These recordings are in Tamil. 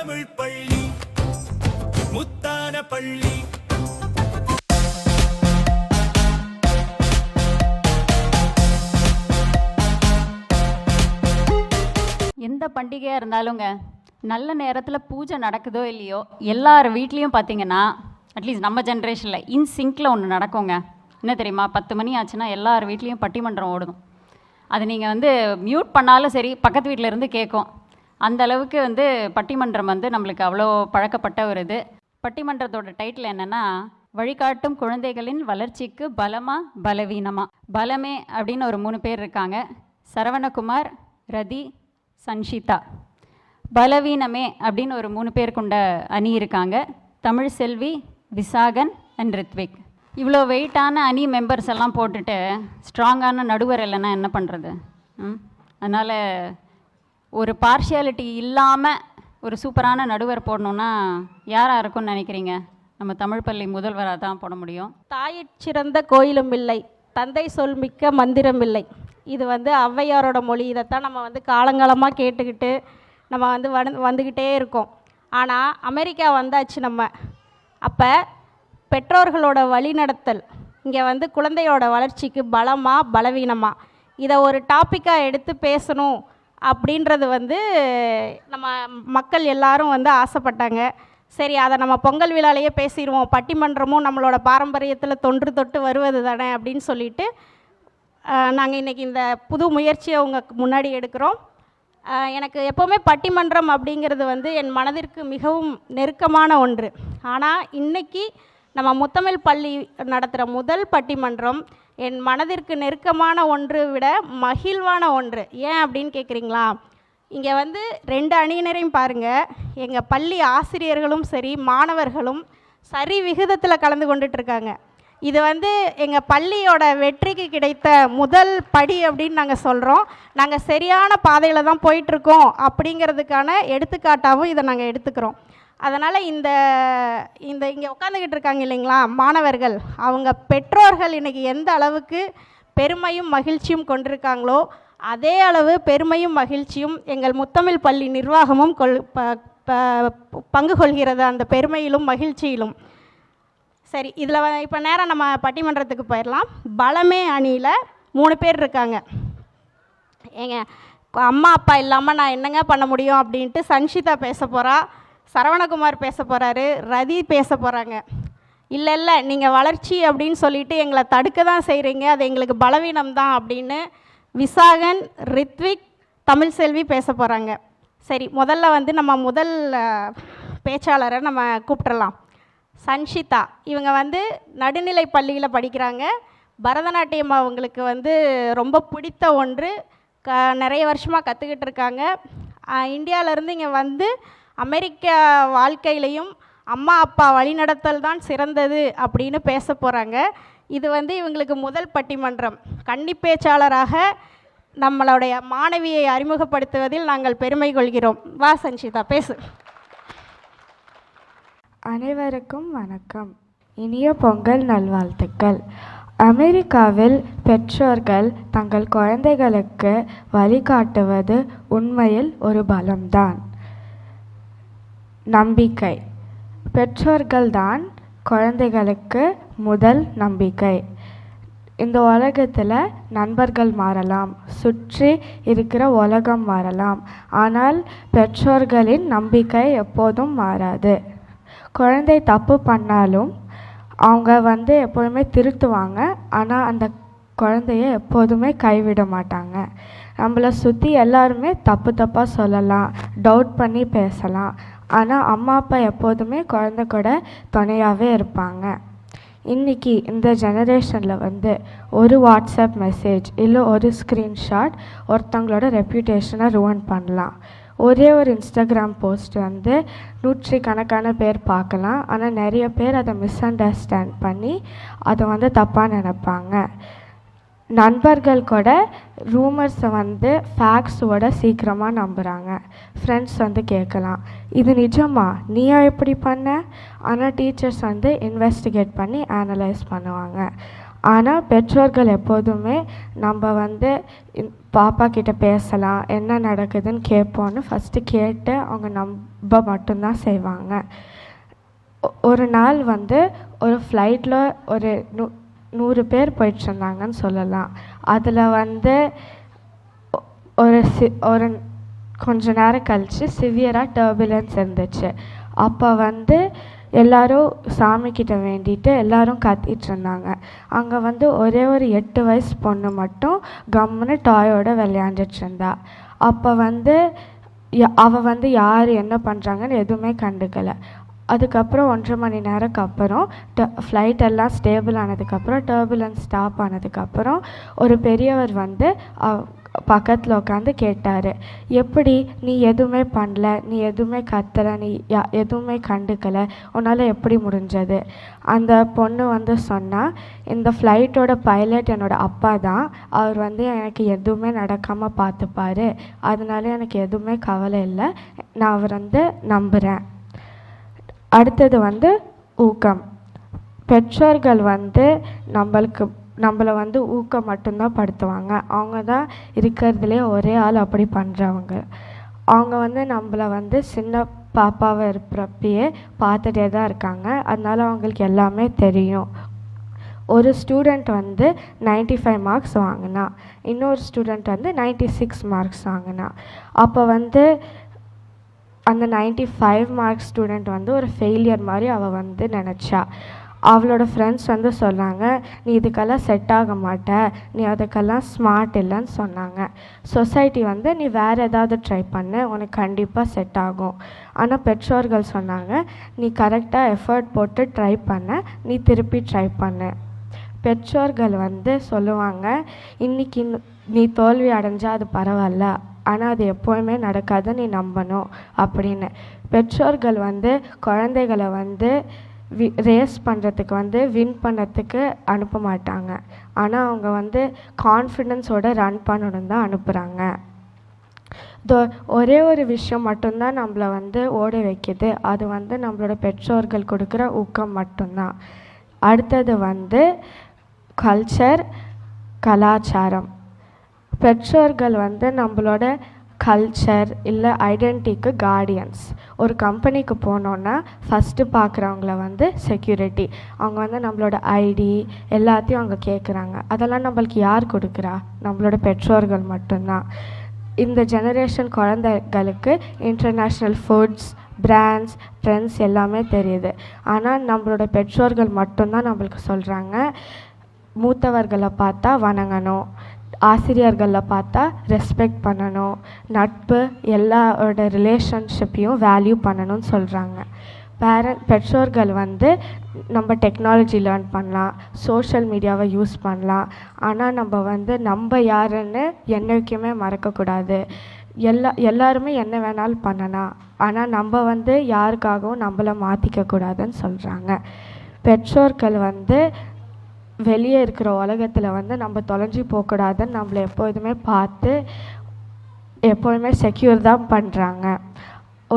தமிழ் பள்ளி முத்தான பள்ளி. எந்த பண்டிகையாக இருந்தாலுங்க நல்ல நேரத்தில் பூஜை நடக்குதோ இல்லையோ எல்லார் வீட்லேயும் பார்த்தீங்கன்னா அட்லீஸ்ட் நம்ம ஜென்ரேஷனில் இன்சிங்கில் ஒன்று நடக்குங்க. என்ன தெரியுமா, 10 மணி ஆச்சுன்னா எல்லார் வீட்லேயும் பட்டிமன்றம் ஓடும். அது நீங்கள் வந்து மியூட் பண்ணாலும் சரி பக்கத்து வீட்டில் இருந்து கேட்கும். அந்த அளவுக்கு வந்து பட்டிமன்றம் வந்து நம்மளுக்கு அவ்வளோ பழக்கப்பட்ட ஒரு இது. பட்டிமன்றத்தோட டைட்டில் என்னென்னா, வழிகாட்டும் குழந்தைகளின் வளர்ச்சிக்கு பலமா பலவீனமா. பலமே அப்படின்னு ஒரு 3 பேர் இருக்காங்க, சரவணகுமார், ரதி, சன்ஷிதா. பலவீனமே அப்படின்னு ஒரு 3 பேர் கொண்ட அணி இருக்காங்க, தமிழ் செல்வி, விசாகன் அண்ட் ரித்விக். இவ்வளோ வெயிட்டான அணி மெம்பர்ஸ் எல்லாம் போட்டுட்டு ஸ்ட்ராங்கான நடுவர் இல்லைன்னா என்ன பண்ணுறது? அதனால் ஒரு பார்ஷியாலிட்டி இல்லாமல் ஒரு சூப்பரான நடுவர் போடணுன்னா யாராக இருக்கும்னு நினைக்கிறீங்க? நம்ம தமிழ் பள்ளி முதல்வராக தான் போட முடியும். தாயிற் கோயிலும் இல்லை, தந்தை சொல் மிக்க மந்திரம் இல்லை. இது வந்து ஔவையாரோட மொழி. இதைத்தான் நம்ம வந்து காலங்காலமாக கேட்டுக்கிட்டு நம்ம வந்து வந்துக்கிட்டே இருக்கோம். ஆனால் அமெரிக்கா வந்தாச்சு நம்ம. அப்போ பெற்றோர்களோட வழிநடத்தல் இங்கே வந்து குழந்தையோட வளர்ச்சிக்கு பலமா பலவீனமா, இதை ஒரு டாப்பிக்காக எடுத்து பேசணும் அப்படின்றது வந்து நம்ம மக்கள் எல்லாரும் வந்து ஆசைப்பட்டாங்க. சரி, அதை நம்ம பொங்கல் விழாலேயே பேசிடுவோம், பட்டிமன்றமும் நம்மளோட பாரம்பரியத்தில் தொன்று தொட்டு வருவது தானே அப்படின்னு சொல்லிட்டு நாங்கள் இன்றைக்கி இந்த புது முயற்சியை உங்கள் முன்னாடி எடுக்கிறோம். எனக்கு எப்போவுமே பட்டிமன்றம் அப்படிங்கிறது வந்து என் மனதிற்கு மிகவும் நெருக்கமான ஒன்று. ஆனால் இன்றைக்கி நம்ம முத்தமிழ் பள்ளி நடத்துகிற முதல் பட்டிமன்றம் என் மனதிற்கு நெருக்கமான ஒன்று விட மகிழ்வான ஒன்று. ஏன் அப்படின்னு கேட்குறீங்களா? இங்கே வந்து 2 அணியினரையும் பாருங்கள். எங்கள் பள்ளி ஆசிரியர்களும் சரி மாணவர்களும் சரி விகிதத்தில் கலந்து கொண்டுட்ருக்காங்க. இது வந்து எங்கள் பள்ளியோட வெற்றிக்கு கிடைத்த முதல் படி அப்படின்னு நாங்கள் சொல்கிறோம். நாங்கள் சரியான பாதையில் தான் போயிட்டுருக்கோம் அப்படிங்கிறதுக்கான எடுத்துக்காட்டாகவும் இதை நாங்கள் எடுத்துக்கிறோம். அதனால் இந்த இங்கே உட்காந்துக்கிட்டு இருக்காங்க இல்லைங்களா மாணவர்கள், அவங்க பெற்றோர்கள் இன்றைக்கி எந்த அளவுக்கு பெருமையும் மகிழ்ச்சியும் கொண்டிருக்காங்களோ அதே அளவு பெருமையும் மகிழ்ச்சியும் எங்கள் முத்தமிழ் பள்ளி நிர்வாகமும் பங்கு கொள்கிறது, அந்த பெருமையிலும் மகிழ்ச்சியிலும். சரி, இதில் இப்போ நேரம் நம்ம பட்டிமன்றத்துக்கு போயிடலாம். பலமே அணியில் 3 பேர் இருக்காங்க. ஏங்க, அம்மா அப்பா இல்லாமல் நான் என்னங்க பண்ண முடியும் அப்படின்ட்டு சன்ஷிதா பேச போகிறா, சரவணகுமார் பேச போகிறாரு, ரதி பேச போகிறாங்க. இல்லை நீங்கள் வளர்ச்சி அப்படின்னு சொல்லிட்டு எங்களை தடுக்க தான் செய்கிறீங்க, அது எங்களுக்கு பலவீனம் தான் அப்படின்னு விசாகன், ரித்விக், தமிழ் செல்வி பேச போகிறாங்க. சரி, முதல்ல வந்து நம்ம முதல் பேச்சாளரை நம்ம கூப்பிட்றலாம். சன்ஷிதா இவங்க வந்து நடுநிலை பள்ளியில் படிக்கிறாங்க. பரதநாட்டியம் அவங்களுக்கு வந்து ரொம்ப பிடித்த ஒன்று. நிறைய வருஷமாக கற்றுக்கிட்டு இருக்காங்க. இந்தியாவிலேருந்து இங்கே வந்து அமெரிக்கா வாழ்க்கையிலையும் அம்மா அப்பா வழிநடத்தல் தான் சிறந்தது அப்படின்னு பேச போகிறாங்க. இது வந்து இவங்களுக்கு முதல் பட்டிமன்றம். கன்னி பேச்சாளராக நம்மளுடைய மாணவியை அறிமுகப்படுத்துவதில் நாங்கள் பெருமை கொள்கிறோம். வா சன்ஷிதா, பேசு. அனைவருக்கும் வணக்கம். இனிய பொங்கல் நல்வாழ்த்துக்கள். அமெரிக்காவில் பெற்றோர்கள் தங்கள் குழந்தைகளுக்கு வழிகாட்டுவது உண்மையில் ஒரு பலம்தான். நம்பிக்கை. பெற்றோர்கள்தான் குழந்தைகளுக்கு முதல் நம்பிக்கை. இந்த உலகத்தில் நண்பர்கள் மாறலாம், சுற்றி இருக்கிற உலகம் மாறலாம், ஆனால் பெற்றோர்களின் நம்பிக்கை எப்போதும் மாறாது. குழந்தை தப்பு பண்ணாலும் அவங்க வந்து எப்போதுமே திருத்துவாங்க, ஆனால் அந்த குழந்தைய எப்போதுமே கைவிட மாட்டாங்க. நம்மளை சுற்றி எல்லாருமே தப்பாக சொல்லலாம், டவுட் பண்ணி பேசலாம், ஆனால் அம்மா அப்பா எப்போதுமே குழந்தை கூட துணையாகவே இருப்பாங்க. இன்றைக்கி இந்த ஜெனரேஷனில் வந்து ஒரு வாட்ஸ்அப் மெசேஜ் இல்லை ஒரு ஸ்க்ரீன்ஷாட் ஒருத்தவங்களோட ரெப்யூட்டேஷனை ரூவன் பண்ணலாம். ஒரே ஒரு இன்ஸ்டாகிராம் போஸ்ட் வந்து 100 கணக்கான பேர் பார்க்கலாம், ஆனால் நிறைய பேர் அதை மிஸ் அண்டர்ஸ்டாண்ட் பண்ணி அதை வந்து தப்பாக நினைப்பாங்க. நண்பர்கள் கூட ரூமர்ஸை வந்து ஃபேக்ட்ஸோட சீக்கிரமாக நம்புகிறாங்க. ஃப்ரெண்ட்ஸ் வந்து கேட்கலாம், இது நிஜமா, நீயா எப்படி பண்ண? ஆனால் டீச்சர்ஸ் வந்து இன்வெஸ்டிகேட் பண்ணி அனலைஸ் பண்ணுவாங்க. ஆனால் பெற்றோர்கள் எப்போதுமே நம்ம வந்து பாப்பா கிட்ட பேசலாம், என்ன நடக்குதுன்னு கேட்போன்னு ஃபஸ்ட்டு கேட்டு அவங்க நம்ப மட்டும்தான் செய்வாங்க. ஒரு நாள் வந்து ஒரு ஃப்ளைட்டில் ஒரு 100 பேர் போயிட்டுருந்தாங்கன்னு சொல்லலாம். அதில் வந்து ஒரு கொஞ்ச நேரம் கழித்து சிவியராக டர்புலன்ஸ் இருந்துச்சு. அப்போ வந்து எல்லோரும் சாமிக்கிட்ட வேண்டிட்டு எல்லோரும் கத்திட்டு இருந்தாங்க. அங்கே வந்து ஒரே ஒரு 8 வயசு பொண்ணு மட்டும் கம்முன்னு டாயோட விளையாண்டுட்டு இருந்தா. அப்போ வந்து அவள் வந்து யார் என்ன பண்ணுறாங்கன்னு எதுவுமே கண்டுக்கலை. அதுக்கப்புறம் 1.5 மணி நேரத்துக்கு அப்புறம் ஃப்ளைட் எல்லாம் ஸ்டேபிள் ஆனதுக்கப்புறம் டர்புலன்ஸ் ஸ்டாப் ஆனதுக்கப்புறம் ஒரு பெரியவர் வந்து பக்கத்தில் உட்காந்து கேட்டார், எப்படி நீ எதுவுமே பண்ணல, நீ எதுவுமே கத்தலை, நீ எதுவுமே கண்டுக்கலை, உன்னால் எப்படி முடிஞ்சது? அந்த பொண்ணு வந்து சொன்னால், இந்த ஃப்ளைட்டோட பைலட் என்னோடய அப்பா தான், அவர் வந்து எனக்கு எதுவுமே நடக்காமல் பார்த்துப்பாரு, அதனால எனக்கு எதுவுமே கவலை இல்லை, நான் அவர் வந்து நம்புகிறேன். அடுத்தது வந்து ஊக்கம். பெற்றோர்கள் வந்து நம்மளை வந்து ஊக்கம் மட்டும்தான் படுத்துவாங்க. அவங்க தான் இருக்கிறதுலே ஒரே ஆள் அப்படி பண்ணுறவங்க. அவங்க வந்து நம்மளை வந்து சின்ன பாப்பாவை இருக்கிறப்பயே பார்த்துட்டே தான் இருக்காங்க. அதனால அவங்களுக்கு எல்லாமே தெரியும். ஒரு ஸ்டூடெண்ட் வந்து 95 மார்க்ஸ் வாங்கினா, இன்னொரு ஸ்டூடெண்ட் வந்து 96 மார்க்ஸ் வாங்கினா. அப்போ வந்து அந்த 95 மார்க்ஸ் ஸ்டூடெண்ட் வந்து ஒரு ஃபெயிலியர் மாதிரி அவள் வந்து நினச்சா. அவளோட ஃப்ரெண்ட்ஸ் வந்து சொன்னாங்க, நீ இதுக்கெல்லாம் செட் ஆக மாட்ட, நீ அதுக்கெல்லாம் ஸ்மார்ட் இல்லைன்னு சொன்னாங்க. சொசைட்டி வந்து நீ வேறு ஏதாவது ட்ரை பண்ணு, உனக்கு கண்டிப்பாக செட் ஆகும். ஆனால் பெற்றோர்கள் சொன்னாங்க, நீ கரெக்டாக எஃபர்ட் போட்டு ட்ரை பண்ண, நீ திருப்பி ட்ரை பண்ணு. பெற்றோர்கள் வந்து சொல்லுவாங்க, இன்றைக்கி நீ தோல்வி அடைஞ்சால் அது பரவாயில்ல, ஆனால் அது எப்போவுமே நடக்காது, நீ நம்பணும் அப்படின்னு. பெற்றோர்கள் வந்து குழந்தைகளை வந்து ரேஸ் பண்ணுறதுக்கு வந்து வின் பண்ணுறதுக்கு அனுப்ப மாட்டாங்க. ஆனால் அவங்க வந்து கான்ஃபிடென்ஸோடு ரன் பண்ணணும் தான் அனுப்புகிறாங்க. ஒரே ஒரு விஷயம் மட்டும்தான் நம்மளை வந்து ஓட வைக்கிது, அது வந்து நம்மளோட பெற்றோர்கள் கொடுக்குற ஊக்கம் மட்டும்தான். அடுத்தது வந்து கல்ச்சர், கலாச்சாரம். பெற்றோர்கள் வந்து நம்மளோட கல்ச்சர் இல்லை ஐடென்டிட்டிக்கு கார்டியன்ஸ். ஒரு கம்பெனிக்கு போனோன்னா ஃபஸ்ட்டு பார்க்குறவங்கள வந்து செக்யூரிட்டி. அவங்க வந்து நம்மளோட ஐடி எல்லாத்தையும் அவங்க கேட்குறாங்க. அதெல்லாம் நம்மளுக்கு யார் கொடுக்குறா? நம்மளோட பெற்றோர்கள் மட்டும்தான். இந்த ஜெனரேஷன் குழந்தைகளுக்கு இன்டர்நேஷ்னல் ஃபுட்ஸ், பிராண்ட்ஸ், ட்ரெண்ட்ஸ் எல்லாமே தெரியுது. ஆனால் நம்மளோட பெற்றோர்கள் மட்டும்தான் நம்மளுக்கு சொல்கிறாங்க, மூத்தவர்களை பார்த்தா வணங்கணும், ஆசிரியர்களில் பார்த்தா ரெஸ்பெக்ட் பண்ணணும், நட்பு எல்லாரோட ரிலேஷன்ஷிப்பையும் வேல்யூ பண்ணணும்னு சொல்கிறாங்க. பெற்றோர்கள் வந்து நம்ம டெக்னாலஜி லேர்ன் பண்ணலாம், சோஷியல் மீடியாவை யூஸ் பண்ணலாம், ஆனால் நம்ம யாருன்னு என்றைக்குமே மறக்கக்கூடாது. எல்லாருமே என்ன வேணாலும் பண்ணலாம், ஆனால் நம்ம வந்து யாருக்காகவும் நம்மளை மாற்றிக்கக்கூடாதுன்னு சொல்கிறாங்க. பெற்றோர்கள் வந்து வெளியே இருக்கிற உலகத்தில் வந்து நம்ம தொலைஞ்சி போகக்கூடாதுன்னு நம்மளை எப்போதுமே பார்த்து எப்போதுமே செக்யூர் தான் பண்ணுறாங்க.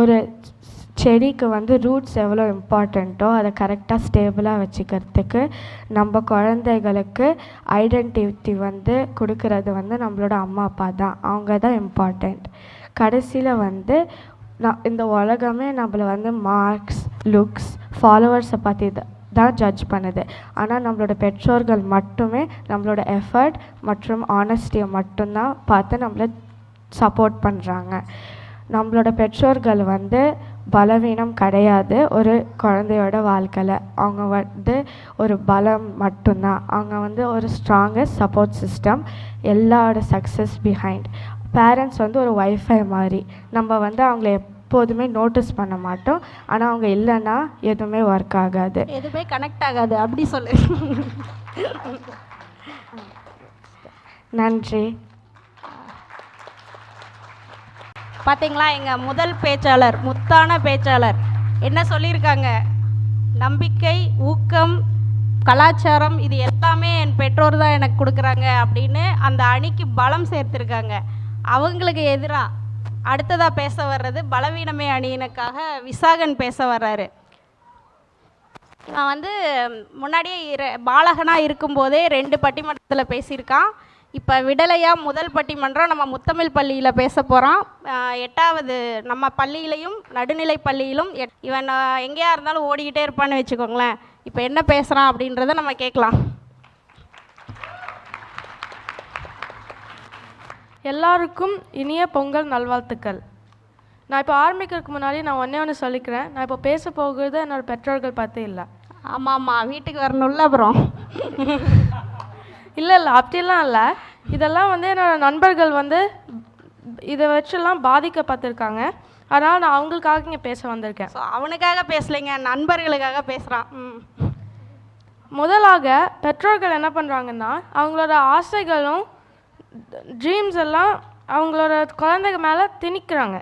ஒரு செடிக்கு வந்து ரூட்ஸ் எவ்வளோ இம்பார்ட்டண்ட்டோ அதை கரெக்டாக ஸ்டேபிளாக வச்சுக்கிறதுக்கு நம்ம குழந்தைகளுக்கு ஐடென்டிட்டி வந்து கொடுக்கறது வந்து நம்மளோட அம்மா அப்பா தான். அவங்க தான் இம்பார்ட்டண்ட். கடைசியில் வந்து இந்த உலகமே நம்மளை வந்து மார்க்ஸ், லுக்ஸ், ஃபாலோவர்ஸை பற்றி தான் ஜட்ஜ் பண்ணுது. ஆனால் நம்மளோட பெற்றோர்கள் மட்டுமே நம்மளோட எஃபர்ட் மற்றும் ஆனஸ்டியை மட்டும்தான் பார்த்து நம்மளை சப்போர்ட் பண்ணுறாங்க. நம்மளோட பெற்றோர்கள் வந்து பலவீனம் கிடையாது ஒரு குழந்தையோட வாழ்க்கையில். அவங்க வந்து ஒரு பலம் மட்டும்தான். அவங்க வந்து ஒரு ஸ்ட்ராங்கஸ்ட் சப்போர்ட் சிஸ்டம், எல்லாரோட சக்ஸஸ் பிஹைண்ட். பேரண்ட்ஸ் வந்து ஒரு வைஃபை மாதிரி. நம்ம வந்து அவங்கள எப்போதுமே நோட்டீஸ் பண்ண மாட்டோம், ஆனால் அவங்க இல்லைன்னா எதுவுமே ஒர்க் ஆகாது, எதுவுமே கனெக்ட் ஆகாது. அப்படி சொல்லு. நன்றி. பார்த்தீங்களா, எங்கள் முதல் பேச்சாளர், முத்தான பேச்சாளர் என்ன சொல்லியிருக்காங்க? நம்பிக்கை, ஊக்கம், கலாச்சாரம், இது எல்லாமே என் பெற்றோர் தான் எனக்கு கொடுக்குறாங்க அப்படின்னு அந்த அணிக்கு பலம் சேர்த்துருக்காங்க. அவங்களுக்கு எதிராக அடுத்ததாக பேச வர்றது பலவீனமே அணியினுக்காக விசாகன் பேச வர்றாரு. நான் வந்து முன்னாடியே பாலகனாக இருக்கும்போதே 2 பட்டிமன்றத்தில் பேசியிருக்கான். இப்போ விடலையா முதல் பட்டிமன்றம் நம்ம முத்தமிழ் பள்ளியில் பேச போகிறான். 8வது நம்ம பள்ளியிலையும் நடுநிலை பள்ளியிலும் இவன் எங்கேயா இருந்தாலும் ஓடிக்கிட்டே இருப்பான்னு வச்சுக்கோங்களேன். இப்போ என்ன பேசுகிறான் அப்படின்றத நம்ம கேட்கலாம். எல்லாருக்கும் இனிய பொங்கல் நல்வாழ்த்துக்கள். நான் இப்போ ஆரம்பிக்கிறதுக்கு முன்னாடி நான் ஒன்று சொல்லிக்கிறேன். நான் இப்போ பேச போகிறது என்னோடய பெற்றோர்கள் பார்த்து இல்லை. ஆமாம்மா, வீட்டுக்கு வரணும்ல அப்புறம். இல்லை அப்படிலாம் இல்லை. இதெல்லாம் வந்து என்னோடய நண்பர்கள் வந்து இதை வச்செல்லாம் பாதிக்கப்பட்டிருக்காங்க. அதனால் நான் அவங்களுக்காக இங்கே பேச வந்திருக்கேன். ஸோ அவனுக்காக பேசலைங்க, நண்பர்களுக்காக பேசுகிறான். முதலாக பெற்றோர்கள் என்ன பண்ணுறாங்கன்னா அவங்களோட ஆசைகளும் ட்ரீம்ஸ் எல்லாம் அவங்களோட குழந்தைங்க மேலே திணிக்கிறாங்க.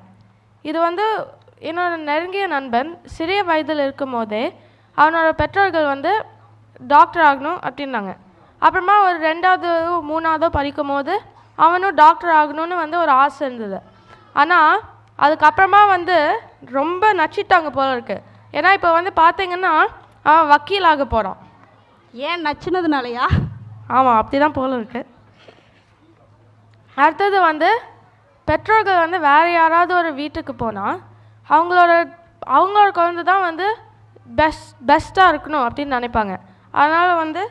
இது வந்து என்னோட நெருங்கிய நண்பன் சிறிய வயதில் இருக்கும் போதே அவனோட பெற்றோர்கள் வந்து டாக்டர் ஆகணும் அப்படின்னாங்க. அப்புறமா ஒரு 2வது 3வது படிக்கும் போது அவனும் டாக்டர் ஆகணும்னு வந்து ஒரு ஆசை இருந்தது. ஆனால் அதுக்கப்புறமா வந்து ரொம்ப நச்சிட்டாங்க போல இருக்குது. ஏன்னா இப்போ வந்து பார்த்தீங்கன்னா அவன் வக்கீலாக போகிறான். ஏன் நச்சுனதுனாலயா? ஆமாம், அப்படி தான் போல இருக்குது. அடுத்தது வந்து பெற்றோர்கள் வந்து வேறு யாராவது ஒரு வீட்டுக்கு போனால் அவங்களோட குழந்தை தான் வந்து பெஸ்ட்டாக இருக்கணும் அப்படின்னு நினைப்பாங்க. அதனால் வந்து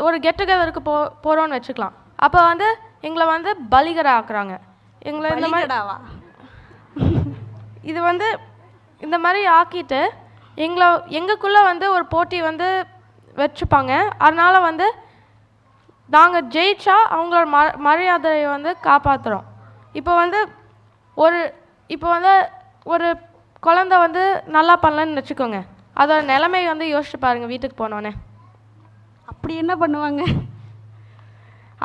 ஒரு கெட் டுகெதருக்கு போகிறோன்னு வச்சுக்கலாம். அப்போ வந்து எங்களை வந்து பலிகரை ஆக்குறாங்க. எங்களை இந்த மாதிரி இது வந்து இந்த மாதிரி ஆக்கிட்டு எங்களுக்குள்ளே வந்து ஒரு போட்டி வந்து வச்சுப்பாங்க. அதனால் வந்து நாங்கள் ஜெயிச்சா அவங்களோட மரியாதையை வந்து காப்பாற்றுறோம். இப்போ வந்து ஒரு குழந்தை வந்து நல்லா பண்ணலன்னு வச்சுக்கோங்க, அதோட நிலைமை வந்து யோசிச்சு பாருங்கள். வீட்டுக்கு போனோன்னே அப்படி என்ன பண்ணுவாங்க?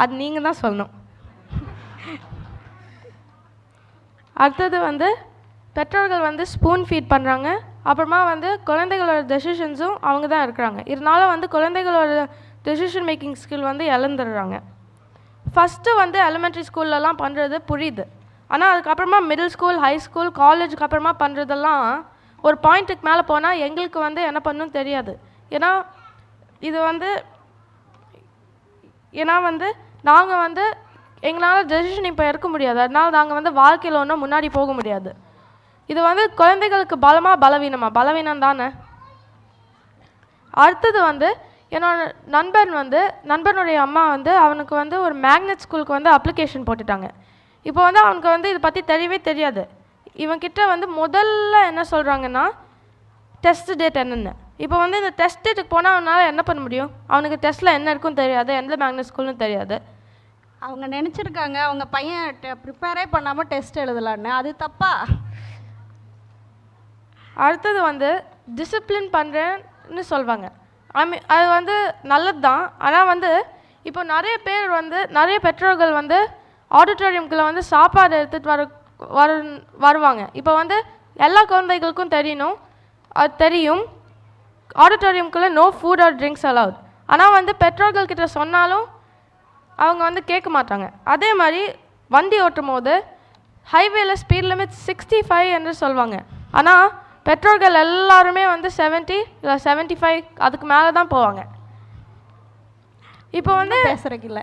அது நீங்கள் தான் சொல்லணும். அடுத்தது வந்து பெற்றோர்கள் வந்து ஸ்பூன் ஃபீட் பண்ணுறாங்க. அப்புறமா வந்து குழந்தைகளோட டெசிஷன்ஸும் அவங்க தான் இருக்கிறாங்க. இதனால வந்து குழந்தைகளோட டெசிஷன் மேக்கிங் ஸ்கில் வந்து இழந்துடுறாங்க. ஃபஸ்ட்டு வந்து எலிமெண்ட்ரி ஸ்கூல்லலாம் பண்ணுறது புரியுது. ஆனால் அதுக்கப்புறமா மிடில் ஸ்கூல், ஹை ஸ்கூல், காலேஜுக்கு அப்புறமா பண்ணுறதெல்லாம் ஒரு பாயிண்ட்டுக்கு மேலே போனால் எங்களுக்கு வந்து என்ன பண்ணணும்னு தெரியாது. ஏன்னா நாங்கள் வந்து எங்களால் டெசிஷன் இப்போ எடுக்க முடியாது. அதனால் நாங்கள் வந்து வாழ்க்கையில் ஒன்றும் முன்னாடி போக முடியாது. இது வந்து குழந்தைகளுக்கு பலவீனம் தானே. அடுத்தது வந்து என்னோட நண்பனுடைய அம்மா வந்து அவனுக்கு வந்து ஒரு மேக்னெட் ஸ்கூலுக்கு வந்து அப்ளிகேஷன் போட்டுட்டாங்க. இப்போ வந்து அவனுக்கு வந்து இதை பற்றி தெரியவே தெரியாது. இவன்கிட்ட வந்து முதல்ல என்ன சொல்கிறாங்கன்னா டெஸ்ட் டேட் என்னென்னு. இப்போ வந்து இந்த டெஸ்ட் டேட்டுக்கு போனால் அவனால் என்ன பண்ண முடியும்? அவனுக்கு டெஸ்ட்டில் என்ன இருக்குன்னு தெரியாது, எந்த மேக்னெட் ஸ்கூல்னு தெரியாது. அவங்க நினச்சிருக்காங்க அவங்க பையன் ப்ரிப்பேரே பண்ணாமல் டெஸ்ட் எழுதலான்னு. அது தப்பா? அடுத்தது வந்து டிசிப்ளின் பண்ணுறேன்னு சொல்லுவாங்க. அது வந்து நல்லது தான். ஆனால் வந்து இப்போ நிறைய பெற்றோர்கள் வந்து ஆடிட்டோரியம்குள்ளே வந்து சாப்பாடு எடுத்துகிட்டு வருவாங்க. இப்போ வந்து எல்லா குழந்தைகளுக்கும் தெரியும் ஆடிட்டோரியம்குள்ளே no food or drinks allowed. ஆனால் வந்து பெற்றோர்கள்கிட்ட சொன்னாலும் அவங்க வந்து கேட்க மாட்டாங்க. அதே மாதிரி வண்டி ஓட்டும் போது ஹைவேல ஸ்பீட் லிமிட் 65 என்று சொல்லுவாங்க. ஆனால் பெற்றோர்கள் எல்லாருமே வந்து 70 இல்லை 75 அதுக்கு மேலே தான் போவாங்க. இப்போ வந்து பேசுறதுக்கில்ல.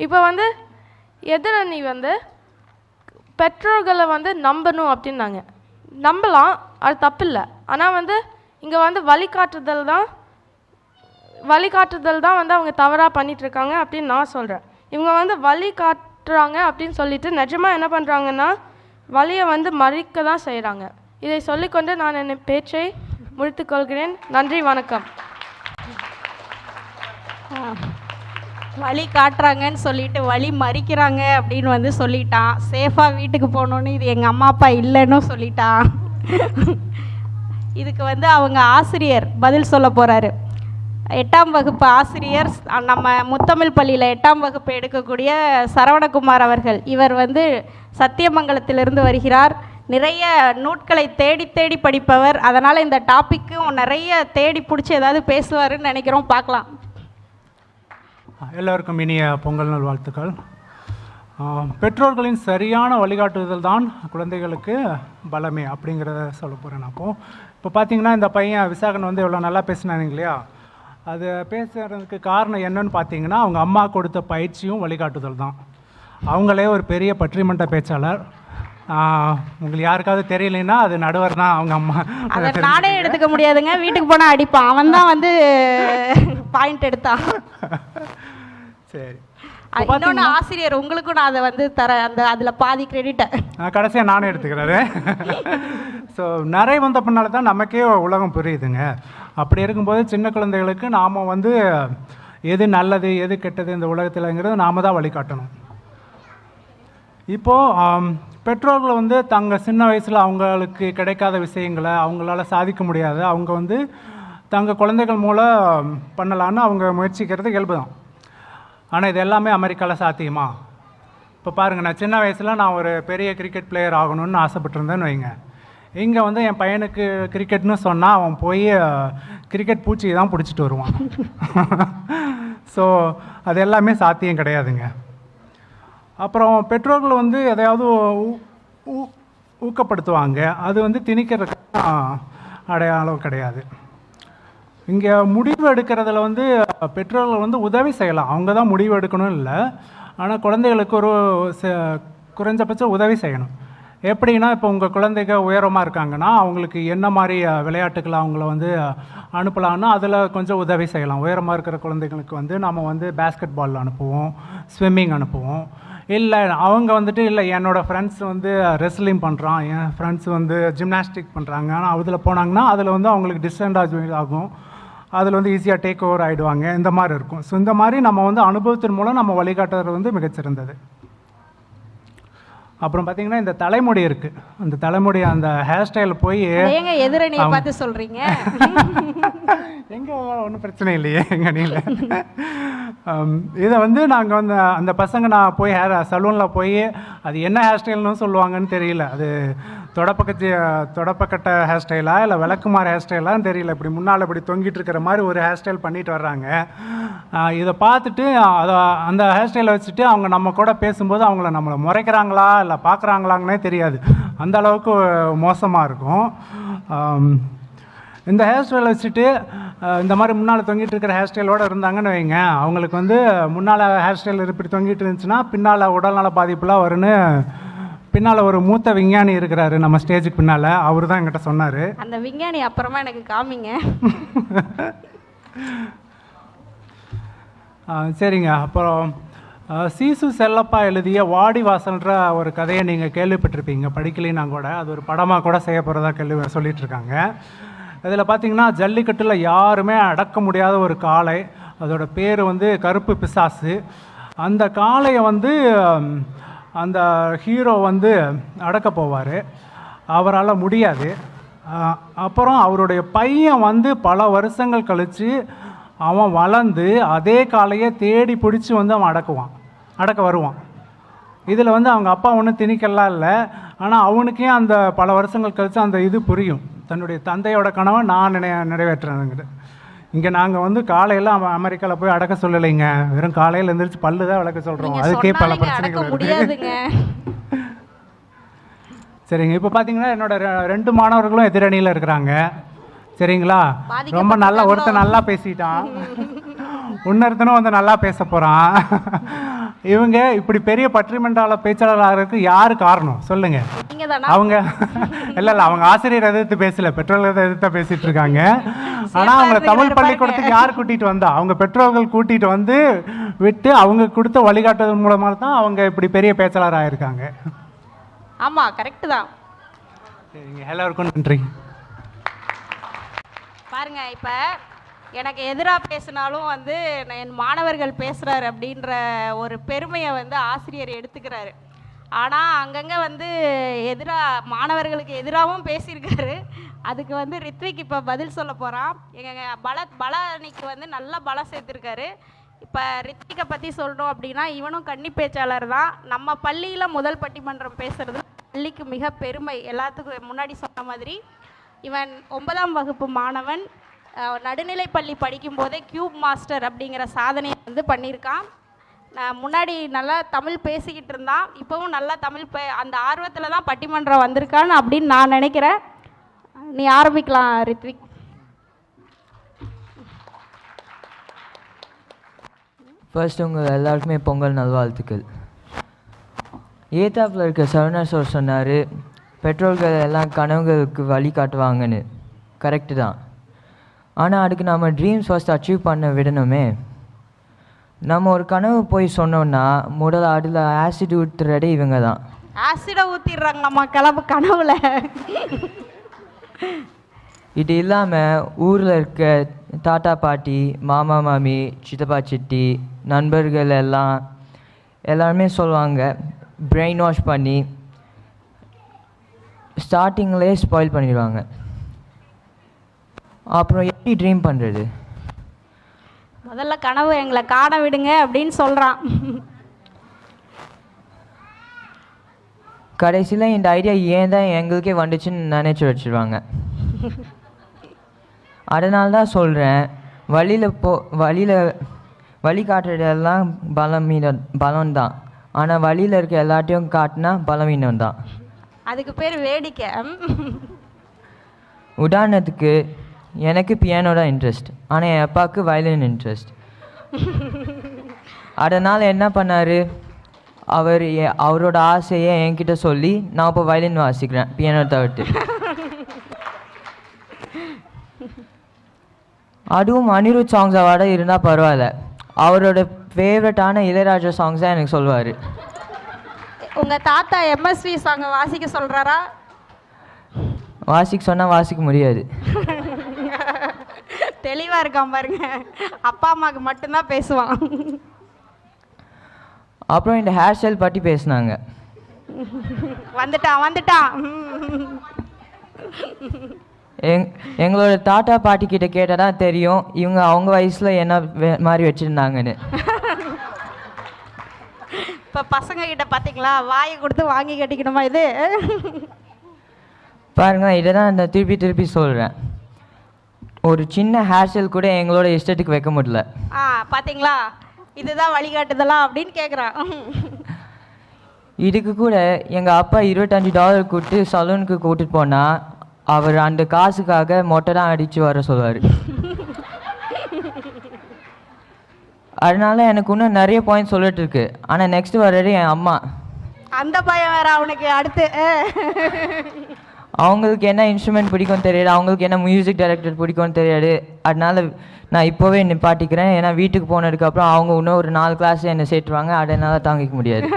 இப்போ வந்து எதிரணி வந்து பெற்றோர்களை வந்து நம்பணும் அப்படின்னாங்க. நம்பலாம், அது தப்பு இல்லை. ஆனால் வந்து இங்கே வந்து வழிகாட்டுதல் தான் வந்து அவங்க தவறாக பண்ணிகிட்ருக்காங்க அப்படின்னு நான் சொல்கிறேன். இவங்க வந்து வழி காட்டுறாங்க அப்படின்னு சொல்லிட்டு நிஜமாக என்ன பண்ணுறாங்கன்னா வழியை வந்து மறிக்க தான் செய்கிறாங்க. இதை சொல்லிக்கொண்டு நான் என் பேச்சை முடித்துக்கொள்கிறேன். நன்றி, வணக்கம். வழி காட்டுறாங்கன்னு சொல்லிட்டு வழி மறிக்கிறாங்க அப்படின்னு வந்து சொல்லிட்டான். சேஃபாக வீட்டுக்கு போகணுன்னு இது எங்கள் அம்மா அப்பா இல்லைன்னு சொல்லிட்டான். இதுக்கு வந்து அவங்க ஆசிரியர் பதில் சொல்ல போகிறாரு. 8ஆம் வகுப்பு ஆசிரியர், நம்ம முத்தமிழ் பள்ளியில் 8ஆம் வகுப்பு எடுக்கக்கூடிய சரவணகுமார் அவர்கள். இவர் வந்து சத்தியமங்கலத்திலிருந்து வருகிறார். நிறைய நூட்களை தேடி படிப்பவர். அதனால் இந்த டாப்பிக்கும் நிறைய தேடி பிடிச்சி ஏதாவது பேசுவாருன்னு நினைக்கிறோம். பார்க்கலாம். எல்லோருக்கும் இனிய பொங்கல் நல் வாழ்த்துக்கள். பெற்றோர்களின் சரியான வழிகாட்டுதல் தான் குழந்தைகளுக்கு பலமே அப்படிங்கிறத சொல்ல போகிறேன் நான். இப்போ பார்த்தீங்கன்னா இந்த பையன் விசாகன் வந்து எவ்வளோ நல்லா பேசினாங்க இல்லையா, அது பேசுகிறதுக்கு காரணம் என்னன்னு பார்த்தீங்கன்னா அவங்க அம்மா கொடுத்த பயிற்சியும் வழிகாட்டுதல் தான். அவங்களே ஒரு பெரிய பற்றிமன்ற பேச்சாளர். உங்களுக்கு யாருக்காவது தெரியலைன்னா அது நடுவர் தான் அவங்க அம்மா. அதை நானே எடுத்துக்க முடியாதுங்க, வீட்டுக்கு போனால் அடிப்பான். அவன் தான் வந்து பாயிண்ட் எடுத்தான். சரி, இன்னொன்று ஆசிரியர் உங்களுக்கும் நான் அதை வந்து தரேன், அந்த அதில் பாதி கிரெடிட்டை கடைசியாக நானே எடுத்துக்கிறேன். ஸோ நிறைய வந்த பின்னால் தான் நமக்கே உலகம் புரியுதுங்க. அப்படி இருக்கும்போது சின்ன குழந்தைகளுக்கு நாம் வந்து எது நல்லது எது கெட்டது இந்த உலகத்தில்ங்கிறது நாம் தான் வழிகாட்டணும். இப்போது பெற்றோர்கள் வந்து தங்கள் சின்ன வயசில் அவங்களுக்கு கிடைக்காத விஷயங்களை அவங்களால சாதிக்க முடியாது, அவங்க வந்து தங்கள் குழந்தைகள் மூலம் பண்ணலான்னு அவங்க முயற்சிக்கிறது இயல்பு தான். ஆனால் இது எல்லாமே அமெரிக்காவில் சாத்தியமா? இப்போ பாருங்கள், நான் சின்ன வயசில் நான் ஒரு பெரிய கிரிக்கெட் பிளேயர் ஆகணும்னு ஆசைப்பட்டிருந்தேன்னு வைங்க. இங்கே வந்து என் பையனுக்கு கிரிக்கெட்னு சொன்னால் அவன் போய் கிரிக்கெட் பூச்சியை தான் பிடிச்சிட்டு வருவான். ஸோ அது எல்லாமே சாத்தியம் கிடையாதுங்க. அப்புறம் பெற்றோர்கள் வந்து எதையாவது ஊக்கப்படுத்துவாங்க, அது வந்து திணிக்கிறதுக்கு அடையாளம் கிடையாது. இங்கே முடிவு எடுக்கிறதுல வந்து பெற்றோர்கள் வந்து உதவி செய்யலாம், அவங்க தான் முடிவு எடுக்கணும் இல்லை. ஆனால் குழந்தைகளுக்கு ஒரு குறைஞ்சபட்சம் உதவி செய்யணும். எப்படின்னா, இப்போ உங்கள் குழந்தைங்க உயரமாக இருக்காங்கன்னா அவங்களுக்கு என்ன மாதிரி விளையாட்டுக்களை அவங்கள வந்து அனுப்பலான்னு அதில் கொஞ்சம் உதவி செய்யலாம். உயரமாக இருக்கிற குழந்தைங்களுக்கு வந்து நம்ம வந்து பேஸ்கெட் பால் அனுப்புவோம், ஸ்விம்மிங் அனுப்புவோம். இல்லை அவங்க வந்துட்டு இல்லை என்னோடய ஃப்ரெண்ட்ஸ் வந்து ரெஸ்லிங் பண்ணுறான், என் ஃப்ரெண்ட்ஸ் வந்து ஜிம்னாஸ்டிக் பண்ணுறாங்க, ஆனால் அதில் போனாங்கன்னா அதில் வந்து அவங்களுக்கு டிஸ்அட்வான்டேஜ் ஆகும், அதில் வந்து ஈஸியாக டேக் ஓவர் ஆகிடுவாங்க, இந்த மாதிரி இருக்கும். ஸோ இந்த மாதிரி நம்ம வந்து அனுபவத்தின் மூலம் நம்ம வழிகாட்டுறது வந்து மிகச்சிறந்தது. அப்புறம் பார்த்தீங்கன்னா இந்த தலைமுடி இருக்குது, அந்த தலைமுடி அந்த ஹேர் ஸ்டைல் போய் எதிரணியை பார்த்து சொல்கிறீங்க. எங்கே ஒன்றும் பிரச்சனை இல்லையே எங்கள் அணியில். இதை வந்து நாங்கள் வந்து அந்த பசங்க நான் போய் சலூனில் போய் அது என்ன ஹேர் ஸ்டைல்னு சொல்லுவாங்கன்னு தெரியல, அது தொடப்பக்கட்ட ஹேர் ஸ்டைலா இல்லை விளக்குமாறு ஹேர் ஸ்டைலான்னு தெரியல, இப்படி முன்னால் இப்படி தொங்கிட்டு இருக்கிற மாதிரி ஒரு ஹேர் ஸ்டைல் பண்ணிட்டு வர்றாங்க. இதை பார்த்துட்டு அந்த ஹேர் ஸ்டைலை வச்சுட்டு அவங்க நம்ம கூட பேசும்போது அவங்கள நம்மளை முறைக்கிறாங்களா இல்லை பார்க்குறாங்களாங்கன்னே தெரியாது, அந்த அளவுக்கு மோசமாக இருக்கும். இந்த ஹேர் ஸ்டைலை வச்சுட்டு இந்த மாதிரி முன்னால் தொங்கிட்டு இருக்கிற ஹேர் ஸ்டைலோடு இருந்தாங்கன்னு வைங்க, அவங்களுக்கு வந்து முன்னால் ஹேர் ஸ்டைல் இப்படி தொங்கிட்டு இருந்துச்சுன்னா பின்னால் உடல்நல பாதிப்புலாம் வரும்னு பின்னால் ஒரு மூத்த விஞ்ஞானி இருக்கிறாரு நம்ம ஸ்டேஜுக்கு பின்னால், அவர் தான் என்கிட்ட சொன்னார். அந்த விஞ்ஞானி அப்புறமா எனக்கு காமிங்க. சரிங்க. அப்புறம் சீசு செல்லப்பா எழுதிய வாடி வாசல்ன்ற ஒரு கதையை நீங்கள் கேள்விப்பட்டிருப்பீங்க, படிக்கலைன்னா கூட அது ஒரு படமாக கூட செய்ய போகிறதா சொல்லிகிட்ருக்காங்க. இதில் பார்த்திங்கன்னா ஜல்லிக்கட்டில் யாருமே அடக்க முடியாத ஒரு காளை, அதோட பேர் வந்து கருப்பு பிசாசு. அந்த காளையை வந்து அந்த ஹீரோ வந்து அடக்க போவார், அவரால் முடியாது. அப்புறம் அவருடைய பையன் வந்து பல வருஷங்கள் கழித்து அவன் வளர்ந்து அதே காளையை தேடி பிடிச்சி வந்து அவன் அடக்க வருவான். இதில் வந்து அவங்க அப்பா ஒன்றும் திணிக்கலாம் இல்லை, ஆனால் அவனுக்கே அந்த பல வருஷங்கள் கழித்து அந்த இது புரியும், தன்னுடைய தந்தையோட கனவை நான் நிறைவேற்றுறேனுங்கிட்டு. இங்கே நாங்கள் வந்து காலையில் அமெரிக்காவில் போய் அடக்க சொல்லலைங்க, வெறும் காலையில் எழுந்திரிச்சு பல்லு தான் விளக்க சொல்கிறோம், அதுக்கே பல பிரச்சனைகள் இருக்குது. சரிங்க. இப்போ பார்த்தீங்கன்னா என்னோட 2 மாணவர்களும் எதிரணியில் இருக்கிறாங்க. சரிங்களா, ரொம்ப நல்லா ஒருத்தன் நல்லா பேசிட்டான், இன்னொருத்தனும் வந்து நல்லா பேச போகிறான். இவங்க இப்படி பெரிய பற்றிமன்றால பேச்சாளராகிறதுக்கு யார் காரணம் சொல்லுங்க? அவங்க இல்லை அவங்க ஆசிரியர் எதிர்த்து பேசல, பெற்றோர்கள் எதிர்த்து பேசிட்டு இருக்காங்க. ஆனால் அவங்க தமிழ் பள்ளிக்கூடத்துக்கு யார் கூட்டிகிட்டு வந்தா? அவங்க பெற்றோர்கள் கூட்டிகிட்டு வந்து விட்டு அவங்க கொடுத்த வழிகாட்டுதல் மூலமாக தான் அவங்க இப்படி பெரிய பேச்சாளர் ஆகிருக்காங்க. ஆமாம், கரெக்டு தான். சரிங்க, எல்லாருக்கும் நன்றி. பாருங்க, இப்போ எனக்கு எதிராக பேசினாலும் வந்து என் மாணவர்கள் பேசுகிறாரு அப்படின்ற ஒரு பெருமையை வந்து ஆசிரியர் எடுத்துக்கிறாரு. ஆனால் அங்கங்கே வந்து மாணவர்களுக்கு எதிராகவும் பேசியிருக்காரு. அதுக்கு வந்து ரித்விக் இப்போ பதில் சொல்ல போகிறான். எங்கள் பலனிக்கு வந்து நல்ல பலம் சேர்த்துருக்காரு. இப்போ ரித்விக்கை பற்றி சொல்லணும் அப்படின்னா இவனும் கன்னி பேச்சாளர் தான். நம்ம பள்ளியில் முதல் பட்டிமன்றம் பேசுகிறது பள்ளிக்கு மிக பெருமை. எல்லாத்துக்கும் முன்னாடி சொன்ன மாதிரி இவன் 9ஆம் வகுப்பு மாணவன். நடுநிலைப்பள்ளி படிக்கும்போதே கியூப் மாஸ்டர் அப்படிங்கிற சாதனையை வந்து பண்ணியிருக்கான். நான் முன்னாடி நல்லா தமிழ் பேசிக்கிட்டு இருந்தான், இப்போவும் நல்லா தமிழ் அந்த ஆர்வத்தில் தான் பட்டிமன்றம் வந்திருக்கான்னு அப்படின்னு நான் நினைக்கிறேன். நீ ஆரம்பிக்கலாம் ரித்விக். ஃபர்ஸ்ட் உங்கள் எல்லாருக்குமே பொங்கல் நல்வாழ்த்துக்கள். ஏத்தாப்பில் இருக்க சரவணர் சார் சொன்னார், பெற்றோர்கள் எல்லாம் கனவுகளுக்கு வழி காட்டுவாங்கன்னு. கரெக்டு தான். ஆனால் அதுக்கு நம்ம ட்ரீம்ஸ் ஃபர்ஸ்ட் அச்சீவ் பண்ண விடணுமே. நம்ம ஒரு கனவு போய் சொன்னோன்னா முதல்ல அதில் ஆசிட் ஊற்றுறதே இவங்க தான். ஆசிடை ஊற்றிடுறாங்களாம்மா கனவுல. இது இல்லாமல் ஊரில் இருக்க தாத்தா பாட்டி, மாமா மாமி, சித்தப்பா சித்தி, நண்பர்கள் எல்லாருமே சொல்லுவாங்க, பிரெயின் வாஷ் பண்ணி ஸ்டார்டிங்லேயே ஸ்பாயில் பண்ணிடுவாங்க. அப்புறம் எப்படி ட்ரீம் பண்ணுறது? முதல்ல கனவு எங்களை காண விடுங்க அப்படின்னு சொல்கிறான். கடைசியில் இந்த ஐடியா ஏன் தான் எங்களுக்கே வந்துச்சுன்னு நினச்சி வச்சுருவாங்க. அதனால தான் சொல்கிறேன், வழி காட்டுறதெல்லாம் பலம் தான். ஆனால் வழியில் இருக்க எல்லாத்தையும் காட்டினா பலவீனம் தான். அதுக்கு பேர் வேடிக்கை. உதாரணத்துக்கு எனக்கு பியானோ தான் இன்ட்ரெஸ்ட், ஆனால் என் அப்பாவுக்கு வயலின் இன்ட்ரெஸ்ட். அதனால் என்ன பண்ணார், அவரோட ஆசையை என்கிட்ட சொல்லி நான் இப்போ வயலின் வாசிக்கிறேன், பியானோ தவிர்த்து. அதுவும் அனிருத் சாங்ஸ் அவார்ட இருந்தால் பரவாயில்ல, அவரோட ஃபேவரட்டான இளையராஜா சாங்ஸ் தான் எனக்கு சொல்லுவார். உங்கள் தாத்தா எம்எஸ்வி சாங்கை வாசிக்க சொல்கிறாரா? வாசிக்க சொன்னால் வாசிக்க முடியாது. தெளிவாக இருக்கான் பாருங்க, அப்பா அம்மாவுக்கு மட்டும்தான் பேசுவான். அப்புறம் இந்த ஹேர் ஸ்டைல் பற்றி பேசினாங்க. வந்துட்டான். எங்களோட தாத்தா பாட்டி கிட்ட கேட்டால் தான் தெரியும் இவங்க அவங்க வயசில் என்ன மாதிரி வச்சுருந்தாங்கன்னு. இப்போ பசங்க கிட்ட பார்த்தீங்களா, வாயை கொடுத்து வாங்கி கட்டிக்கணுமா இது? பாருங்க, இதை தான் நான் திருப்பி சொல்கிறேன், ஒரு சின்ன ஹேர் ஸ்டைல் கூட எங்களோட இஷ்டத்துக்கு வைக்க முடியல. பார்த்தீங்களா, இதுதான் வழிகாட்டுதலாம் அப்படின்னு கேட்குறான். இதுக்கு கூட எங்கள் அப்பா $25 கொடுத்து சலூனுக்கு கூட்டிட்டு போனால் அவர் அந்த காசுக்காக மொட்டை தான் அடித்து வர சொல்லுவார். அதனால எனக்கு இன்னும் நிறைய பாயிண்ட் சொல்லிட்டு இருக்கு. ஆனால் நெக்ஸ்ட் வர்றது என் அம்மா. அந்த பையன் வேற அவனுக்கு அடுத்து. அவங்களுக்கு என்ன இன்ஸ்ட்ருமெண்ட் பிடிக்கும்னு தெரியாது, அவங்களுக்கு என்ன மியூசிக் டைரக்டர் பிடிக்கும்னு தெரியாது. அதனால நான் இப்போவே நிப்பாட்டிக்கிறேன். ஏன்னா வீட்டுக்கு போனதுக்கப்புறம் அவங்க இன்னும் ஒரு 4 கிளாஸ் என்னை சேர்த்துருவாங்க, அதனால தாங்கிக்க முடியாது.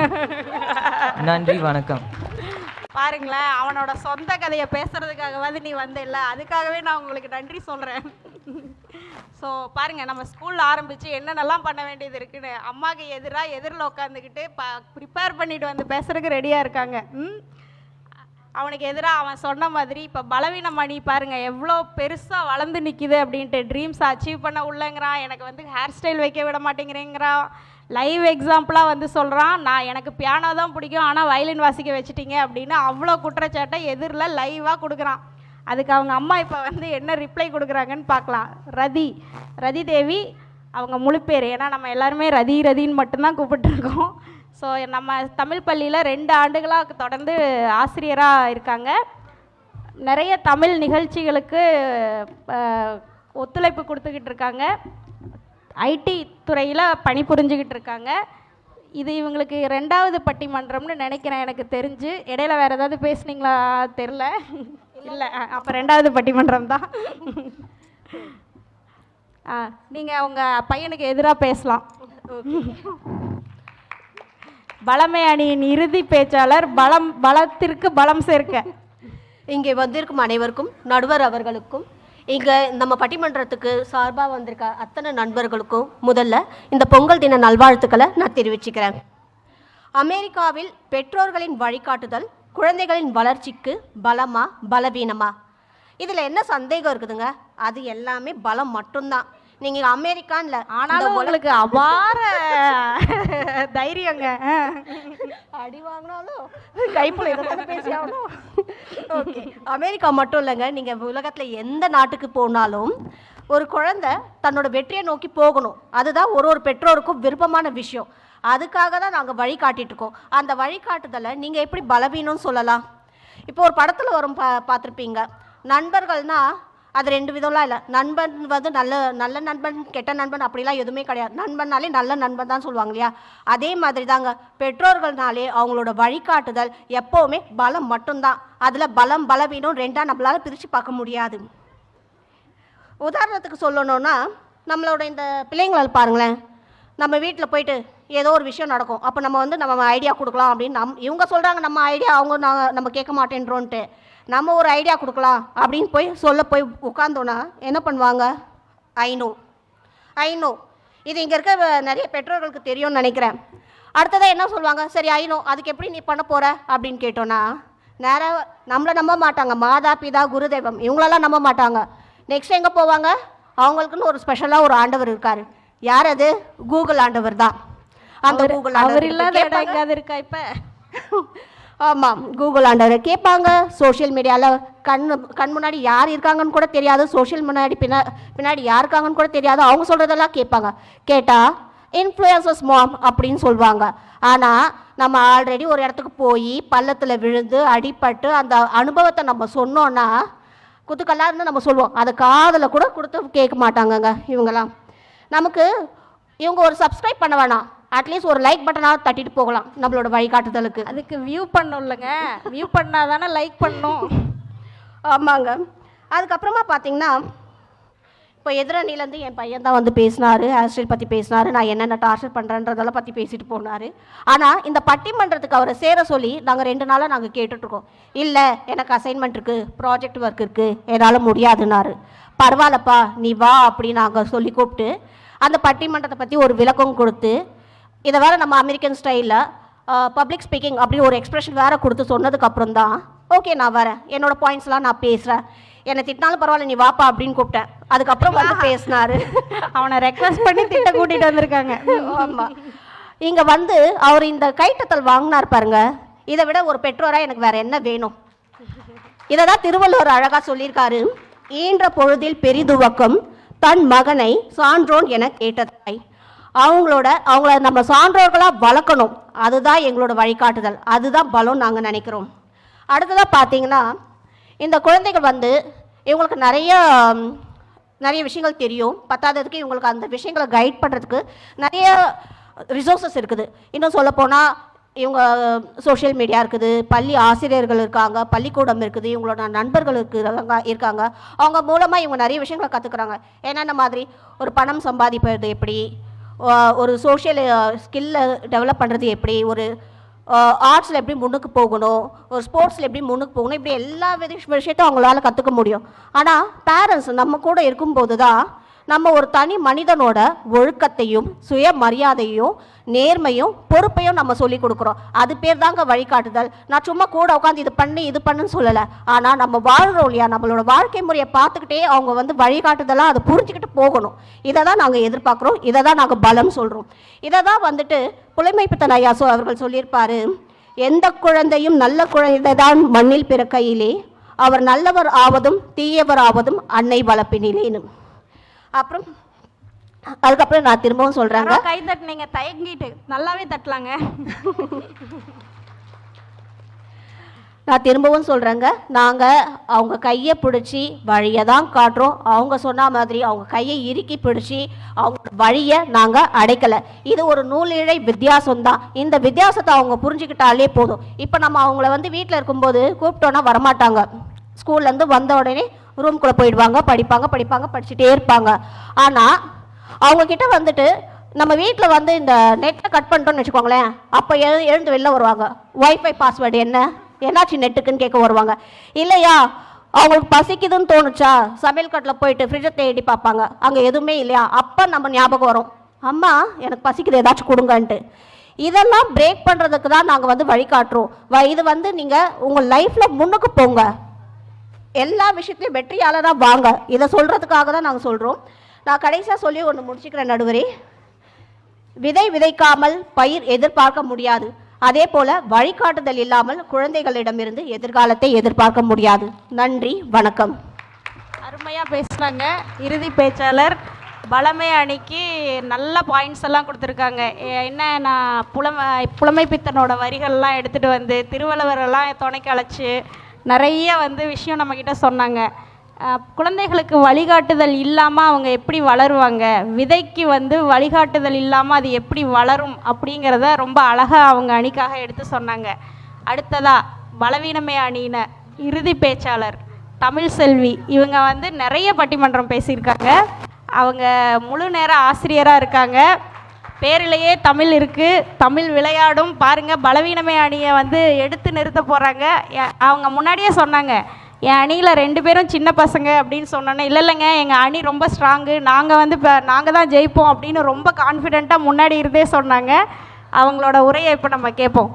நன்றி, வணக்கம். பாருங்களேன், அவனோட சொந்த கதையை பேசுறதுக்காகவாது நீ வந்தில்ல, அதுக்காகவே நான் உங்களுக்கு நன்றி சொல்கிறேன். ஸோ பாருங்கள், நம்ம ஸ்கூலில் ஆரம்பித்து என்னென்னலாம் பண்ண வேண்டியது இருக்குன்னு அம்மாவுக்கு எதிரில் உட்காந்துக்கிட்டு ப்ரிப்பேர் பண்ணிட்டு வந்து பேசுறதுக்கு ரெடியாக இருக்காங்க. அவனுக்கு எதிராக அவன் சொன்ன மாதிரி இப்போ பலவீனமணி பாருங்கள் எவ்வளோ பெருசாக வளர்ந்து நிற்கிது அப்படின்ட்டு. ட்ரீம்ஸை அச்சீவ் பண்ண உள்ளங்கிறான், எனக்கு வந்து ஹேர் ஸ்டைல் வைக்க விட மாட்டேங்கிறேங்கிறான். லைவ் எக்ஸாம்பிளாக வந்து சொல்கிறான், எனக்கு பியானோ தான் பிடிக்கும் ஆனால் வயலின் வாசிக்க வச்சுட்டீங்க அப்படின்னு அவ்வளோ குற்றச்சாட்டை எதிரில் லைவாக கொடுக்குறான். அதுக்கு அவங்க அம்மா இப்போ வந்து என்ன ரிப்ளை கொடுக்குறாங்கன்னு பார்க்கலாம். ரதி தேவி அவங்க முழு பேர், ஏன்னா நம்ம எல்லாருமே ரதின்னு மட்டும்தான் கூப்பிட்டுருக்கோம். ஸோ நம்ம தமிழ் பள்ளியில் 2 ஆண்டுகளாக தொடர்ந்து ஆசிரியராக இருக்காங்க. நிறைய தமிழ் நிகழ்ச்சிகளுக்கு ஒத்துழைப்பு கொடுத்துக்கிட்டு இருக்காங்க. ஐடி துறையில் பணிபுரிஞ்சுக்கிட்டு இருக்காங்க. இது இவங்களுக்கு 2வது பட்டிமன்றம்னு நினைக்கிறேன் எனக்கு தெரிஞ்சு. இடையில வேறு ஏதாவது பேசுனீங்களா தெரில. இல்லை, அப்போ 2வது பட்டிமன்றம் தான். நீங்கள் உங்கள் பையனுக்கு எதிராக பேசலாம். பலமை அணியின் இறுதி பேச்சாளர் பலத்திற்கு பலம் சேர்க்க. இங்கே வந்திருக்கும் அனைவருக்கும், நடுவர் அவர்களுக்கும், இங்கே நம்ம பட்டிமன்றத்துக்கு சார்பாக வந்திருக்க அத்தனை நண்பர்களுக்கும் முதல்ல இந்த பொங்கல் தின நல்வாழ்த்துக்களை நான் தெரிவிச்சுக்கிறேன். அமெரிக்காவில் பெற்றோர்களின் வழிகாட்டுதல் குழந்தைகளின் வளர்ச்சிக்கு பலமா பலவீனமா? இதில் என்ன சந்தேகம் இருக்குதுங்க? அது எல்லாமே பலம் மட்டும்தான். நீங்கள் அமெரிக்கான்ல ஆனாலும் உங்களுக்கு அபார தைரியங்க. அடி வாங்கினாலும் கைப்புல பேசி ஆகணும். ஓகே, அமெரிக்கா மட்டும் இல்லைங்க, நீங்கள் உலகத்தில் எந்த நாட்டுக்கு போனாலும் ஒரு குழந்தை தன்னோட வெற்றியை நோக்கி போகணும். அதுதான் ஒரு பெற்றோருக்கும் விருப்பமான விஷயம். அதுக்காக தான் நாங்கள் வழிகாட்டிட்டு இருக்கோம். அந்த வழிகாட்டுதலை நீங்கள் எப்படி பலவீனம்னு சொல்லலாம்? இப்போ ஒரு படத்தில் வரும் பார்த்துருப்பீங்க, நண்பர்கள்னால் அது 2 விதம்லாம் இல்லை. நண்பன் வந்து நல்ல நண்பன் கெட்ட நண்பன் அப்படிலாம் எதுவுமே கிடையாது. நண்பன்னாலே நல்ல நண்பன் தான் சொல்லுவாங்க இல்லையா? அதே மாதிரி தாங்க பெற்றோர்கள்னாலே அவங்களோட வழிகாட்டுதல் எப்போவுமே பலம் மட்டும்தான். அதில் பலம் பலவீனம் 2ஆக நம்மளால் பிரித்து பார்க்க முடியாது. உதாரணத்துக்கு சொல்லணுன்னா, நம்மளோட இந்த பிள்ளைங்களை பாருங்களேன், நம்ம வீட்டில் போயிட்டு ஏதோ ஒரு விஷயம் நடக்கும். அப்போ நம்ம ஐடியா கொடுக்கலாம் அப்படின்னு இவங்க சொல்கிறாங்க, நம்ம ஐடியா நம்ம கேட்க மாட்டேன்றோன்ட்டு நம்ம ஒரு ஐடியா கொடுக்கலாம் அப்படின்னு போய் உட்காந்தோன்னா என்ன பண்ணுவாங்க? ஐ நோ இது இங்கே இருக்க நிறைய பெற்றோர்களுக்கு தெரியும்னு நினைக்கிறேன். அடுத்ததாக என்ன சொல்லுவாங்க? சரி ஐ நோ, அதுக்கு எப்படி நீ பண்ண போகிற அப்படின்னு கேட்டோன்னா நேராக நம்மளை நம்ப மாட்டாங்க. மாதா பிதா குரு தெய்வம் இவங்களெல்லாம் நம்ப மாட்டாங்க. நெக்ஸ்ட் எங்கே போவாங்க? அவங்களுக்குன்னு ஒரு ஸ்பெஷலாக ஒரு ஆண்டவர் இருக்கார். யார் அது? கூகுள் ஆண்டவர் தான். அந்த கூகுள் அவர் இல்லாத இடம் எங்காவது இருக்கா இப்போ? ஆமாம், கூகுள் ஆண்டவர் கேட்பாங்க. சோஷியல் மீடியாவில் கண் முன்னாடி யார் இருக்காங்கன்னு கூட தெரியாது, சோஷியல் பின்னாடி யார் இருக்காங்கன்னு கூட தெரியாது. அவங்க சொல்கிறதெல்லாம் கேட்பாங்க. கேட்டால் இன்ஃப்ளூயன்சஸ் மாம் அப்படின்னு சொல்லுவாங்க. ஆனால் நம்ம ஆல்ரெடி ஒரு இடத்துக்கு போய் பள்ளத்தில் விழுந்து அடிபட்டு அந்த அனுபவத்தை நம்ம சொன்னோன்னா குத்துக்கல்லாக இருந்து நம்ம சொல்லுவோம். அதை காதில் கூட கொடுத்து கேட்க மாட்டாங்கங்க இவங்கெல்லாம். நமக்கு இவங்க ஒரு சப்ஸ்கிரைப் பண்ண வேணாம், அட்லீஸ்ட் ஒரு லைக் பட்டனாக தட்டிட்டு போகலாம் நம்மளோட வழிகாட்டுதலுக்கு. அதுக்கு வியூ பண்ணணும் இல்லைங்க, வியூ பண்ணால் தானே லைக் பண்ணணும். ஆமாங்க. அதுக்கப்புறமா பார்த்தீங்கன்னா, இப்போ எதிரணிலேருந்து என் பையன் தான் வந்து பேசினார், ஹேர் ஸ்டைல் பற்றி பேசினார், நான் என்னென்ன டார்ச்சர் பண்ணுறேன்றதெல்லாம் பற்றி பேசிட்டு போனார். ஆனால் இந்த பட்டிமன்றத்துக்கு அவரை சேர சொல்லி நாங்கள் 2 நாளாக நாங்கள் கேட்டுட்ருக்கோம். இல்லை எனக்கு அசைன்மெண்ட் இருக்குது, ப்ராஜெக்ட் ஒர்க் இருக்குது, என்னால் முடியாதுன்னாரு. பரவாயில்லப்பா நீ வா அப்படின்னு நாங்கள் சொல்லி கூப்பிட்டு அந்த பட்டிமன்றத்தை பற்றி ஒரு விளக்கம் கொடுத்து, இதை வேறு நம்ம அமெரிக்கன் ஸ்டைலில் பப்ளிக் ஸ்பீக்கிங் அப்படி ஒரு எக்ஸ்ப்ரெஷன் வேறு கொடுத்து சொன்னதுக்கப்புறம் தான் ஓகே நான் வரேன், என்னோடய பாயிண்ட்ஸ்லாம் நான் பேசுகிறேன், என்னை திட்டினாலும் பரவாயில்ல நீ வாப்பா அப்படின்னு கூப்பிட்டேன். அதுக்கப்புறம் வந்து பேசினார். அவனை ரெக்வஸ்ட் பண்ணி திட்ட கூட்டிகிட்டு வந்திருக்காங்க. ஆமாம், இங்கே வந்து அவர் இந்த கைத்தட்டல் வாங்கினார் பாருங்க, இதை விட ஒரு பெற்றோராக எனக்கு வேறு என்ன வேணும்? இதை தான் திருவள்ளுவர் அழகாக சொல்லியிருக்காரு. ஈன்ற பொழுதில் பெரிதுவக்கம் தன் மகனை சான்றோன் என கேட்ட தாய். அவங்கள நம்ம சான்றோர்களாக வளர்க்கணும், அதுதான் எங்களோட வழிகாட்டுதல், அதுதான் பலம் நாங்கள் நினைக்கிறோம். அடுத்ததாக பார்த்தீங்கன்னா, இந்த குழந்தைகள் வந்து இவங்களுக்கு நிறைய விஷயங்கள் தெரியும். பத்தாததுக்கு இவங்களுக்கு அந்த விஷயங்களை கைட் பண்ணுறதுக்கு நிறைய ரிசோர்ஸஸ் இருக்குது. இன்னும் சொல்லப்போனால் இவங்க சோஷியல் மீடியா இருக்குது, பள்ளி ஆசிரியர்கள் இருக்காங்க, பள்ளிக்கூடம் இருக்குது, இவங்களோட நண்பர்கள் இருக்காங்க. அவங்க மூலமாக இவங்க நிறைய விஷயங்களை கற்றுக்குறாங்க. என்னென்ன மாதிரி ஒரு பணம் சம்பாதிப்பது எப்படி, ஒரு சோஷியல் ஸ்கில்லை டெவலப் பண்ணுறது எப்படி, ஒரு ஆர்ட்ஸில் எப்படி முன்னுக்கு போகணும், ஒரு ஸ்போர்ட்ஸில் எப்படி முன்னுக்கு போகணும், இப்படி எல்லா விஷயத்தையும் அவங்களால கற்றுக்க முடியும். ஆனால் பேரண்ட்ஸ் நம்ம கூட இருக்கும்போது தான் நம்ம ஒரு தனி மனிதனோட ஒழுக்கத்தையும் சுயமரியாதையும் நேர்மையும் பொறுப்பையும் நம்ம சொல்லி கொடுக்குறோம். அது பேர் தாங்க வழிகாட்டுதல். நான் சும்மா கூட உட்காந்து இது பண்ணுன்னு சொல்லலை. ஆனால் நம்ம வாழ்கிறோம் இல்லையா, நம்மளோட வாழ்க்கை முறையை பார்த்துக்கிட்டே அவங்க வந்து வழிகாட்டுதலாக அதை புரிஞ்சுக்கிட்டு போகணும். இதை தான் நாங்கள் எதிர்பார்க்குறோம், இதை தான் நாங்கள் பலம் சொல்கிறோம். இதை தான் வந்துட்டு புலைமைப்பித்தன் ஐயா அவர்கள் சொல்லியிருப்பார், எந்த குழந்தையும் நல்ல குழந்தை தான் மண்ணில் பிறக்கையிலே அவர் நல்லவர் ஆவதும் தீயவர் ஆவதும் அன்னை வளர்ப்பினிலேன்னு. அப்புறம் அதுக்கப்புறம் நான் திரும்பவும் சொல்கிறேங்க, கை தட்டுனீங்க தயங்கிட்டு, நல்லாவே தட்டலாங்க. நான் திரும்பவும் சொல்கிறேங்க, நாங்கள் அவங்க கையை பிடிச்சி வழியை தான் காட்டுறோம். அவங்க சொன்ன மாதிரி அவங்க கையை இறுக்கி பிடிச்சி அவங்க வழியை நாங்கள் அடைக்கலை. இது ஒரு நூலிழை வித்தியாசம்தான். இந்த வித்தியாசத்தை அவங்க புரிஞ்சுக்கிட்டாலே போதும். இப்போ நம்ம அவங்கள வந்து வீட்டில் இருக்கும்போது கூப்பிட்டோன்னா வரமாட்டாங்க. ஸ்கூல்லேருந்து வந்த உடனே ரூம்குள்ளே போயிடுவாங்க, படிப்பாங்க, படிச்சுட்டே இருப்பாங்க. ஆனால் அவங்கக்கிட்ட வந்துட்டு நம்ம வீட்டில் வந்து இந்த நெட்டை கட் பண்ணிட்டோன்னு வச்சுக்கோங்களேன், அப்போ எழுந்து வெளில வருவாங்க. ஒய்ஃபை பாஸ்வேர்டு என்னாச்சு நெட்டுக்குன்னு கேட்க வருவாங்க. இல்லையா அவங்களுக்கு பசிக்குதுன்னு தோணுச்சா சமையல் கட்டில் போயிட்டு ஃப்ரிட்ஜை தேடி பார்ப்பாங்க, அங்கே எதுவுமே இல்லையா, அப்போ நம்ம ஞாபகம் வரும், அம்மா எனக்கு பசிக்குது ஏதாச்சும் கொடுங்கன்ட்டு. இதெல்லாம் பிரேக் பண்ணுறதுக்கு தான் நாங்கள் வந்து வழிகாட்டுறோம். இது வந்து நீங்கள் உங்கள் லைஃப்பில் முன்னுக்கு போங்க, எல்லா விஷயத்துலையும் வெற்றியாளராக வாங்க, இதை சொல்கிறதுக்காக தான் நாங்கள் சொல்கிறோம். நான் கடைசியாக சொல்லி ஒன்று முடிச்சுக்கிறேன் நடுவரே. விதை விதைக்காமல் பயிர் எதிர்பார்க்க முடியாது. அதே போல் வழிகாட்டுதல் இல்லாமல் குழந்தைகளிடமிருந்து எதிர்காலத்தை எதிர்பார்க்க முடியாது. நன்றி, வணக்கம். அருமையாக பேசுகிறாங்க இறுதி பேச்சாளர் பலமே அணிக்கு நல்ல பாயிண்ட்ஸ் எல்லாம் கொடுத்துருக்காங்க. என்ன, நான் புலமை பித்தனோட வரிகள்லாம் எடுத்துகிட்டு வந்து திருவள்ளுவரெல்லாம் துணைக்கு அழைச்சி நிறைய வந்து விஷயம் நம்மக்கிட்ட சொன்னாங்க. குழந்தைகளுக்கு வழிகாட்டுதல் இல்லாமல் அவங்க எப்படி வளருவாங்க, விதைக்கு வந்து வழிகாட்டுதல் இல்லாமல் அது எப்படி வளரும் அப்படிங்கிறத ரொம்ப அழகாக அவங்க அணிக்காக எடுத்து சொன்னாங்க. அடுத்ததாக பலவீனமே அணியின இறுதி பேச்சாளர் தமிழ் செல்வி, இவங்க வந்து நிறைய பட்டிமன்றம் பேசியிருக்காங்க. அவங்க முழு நேர ஆசிரியராக இருக்காங்க. பேரிலேயே தமிழ் இருக்குது, தமிழ் விளையாடும். பாருங்கள், பலவீனமே அணியை வந்து எடுத்து நிறுத்த போகிறாங்க. அவங்க முன்னாடியே சொன்னாங்க, என் அணியில் 2 பேரும் சின்ன பசங்க அப்படின்னு சொன்னோன்னே, இல்லைங்க எங்கள் அணி ரொம்ப ஸ்ட்ராங்கு, நாங்கள் வந்து இப்போ நாங்கள் தான் ஜெயிப்போம் அப்படின்னு ரொம்ப கான்ஃபிடெண்ட்டாக முன்னாடி இருந்தே சொன்னாங்க. அவங்களோட உரையை இப்போ நம்ம கேட்போம்.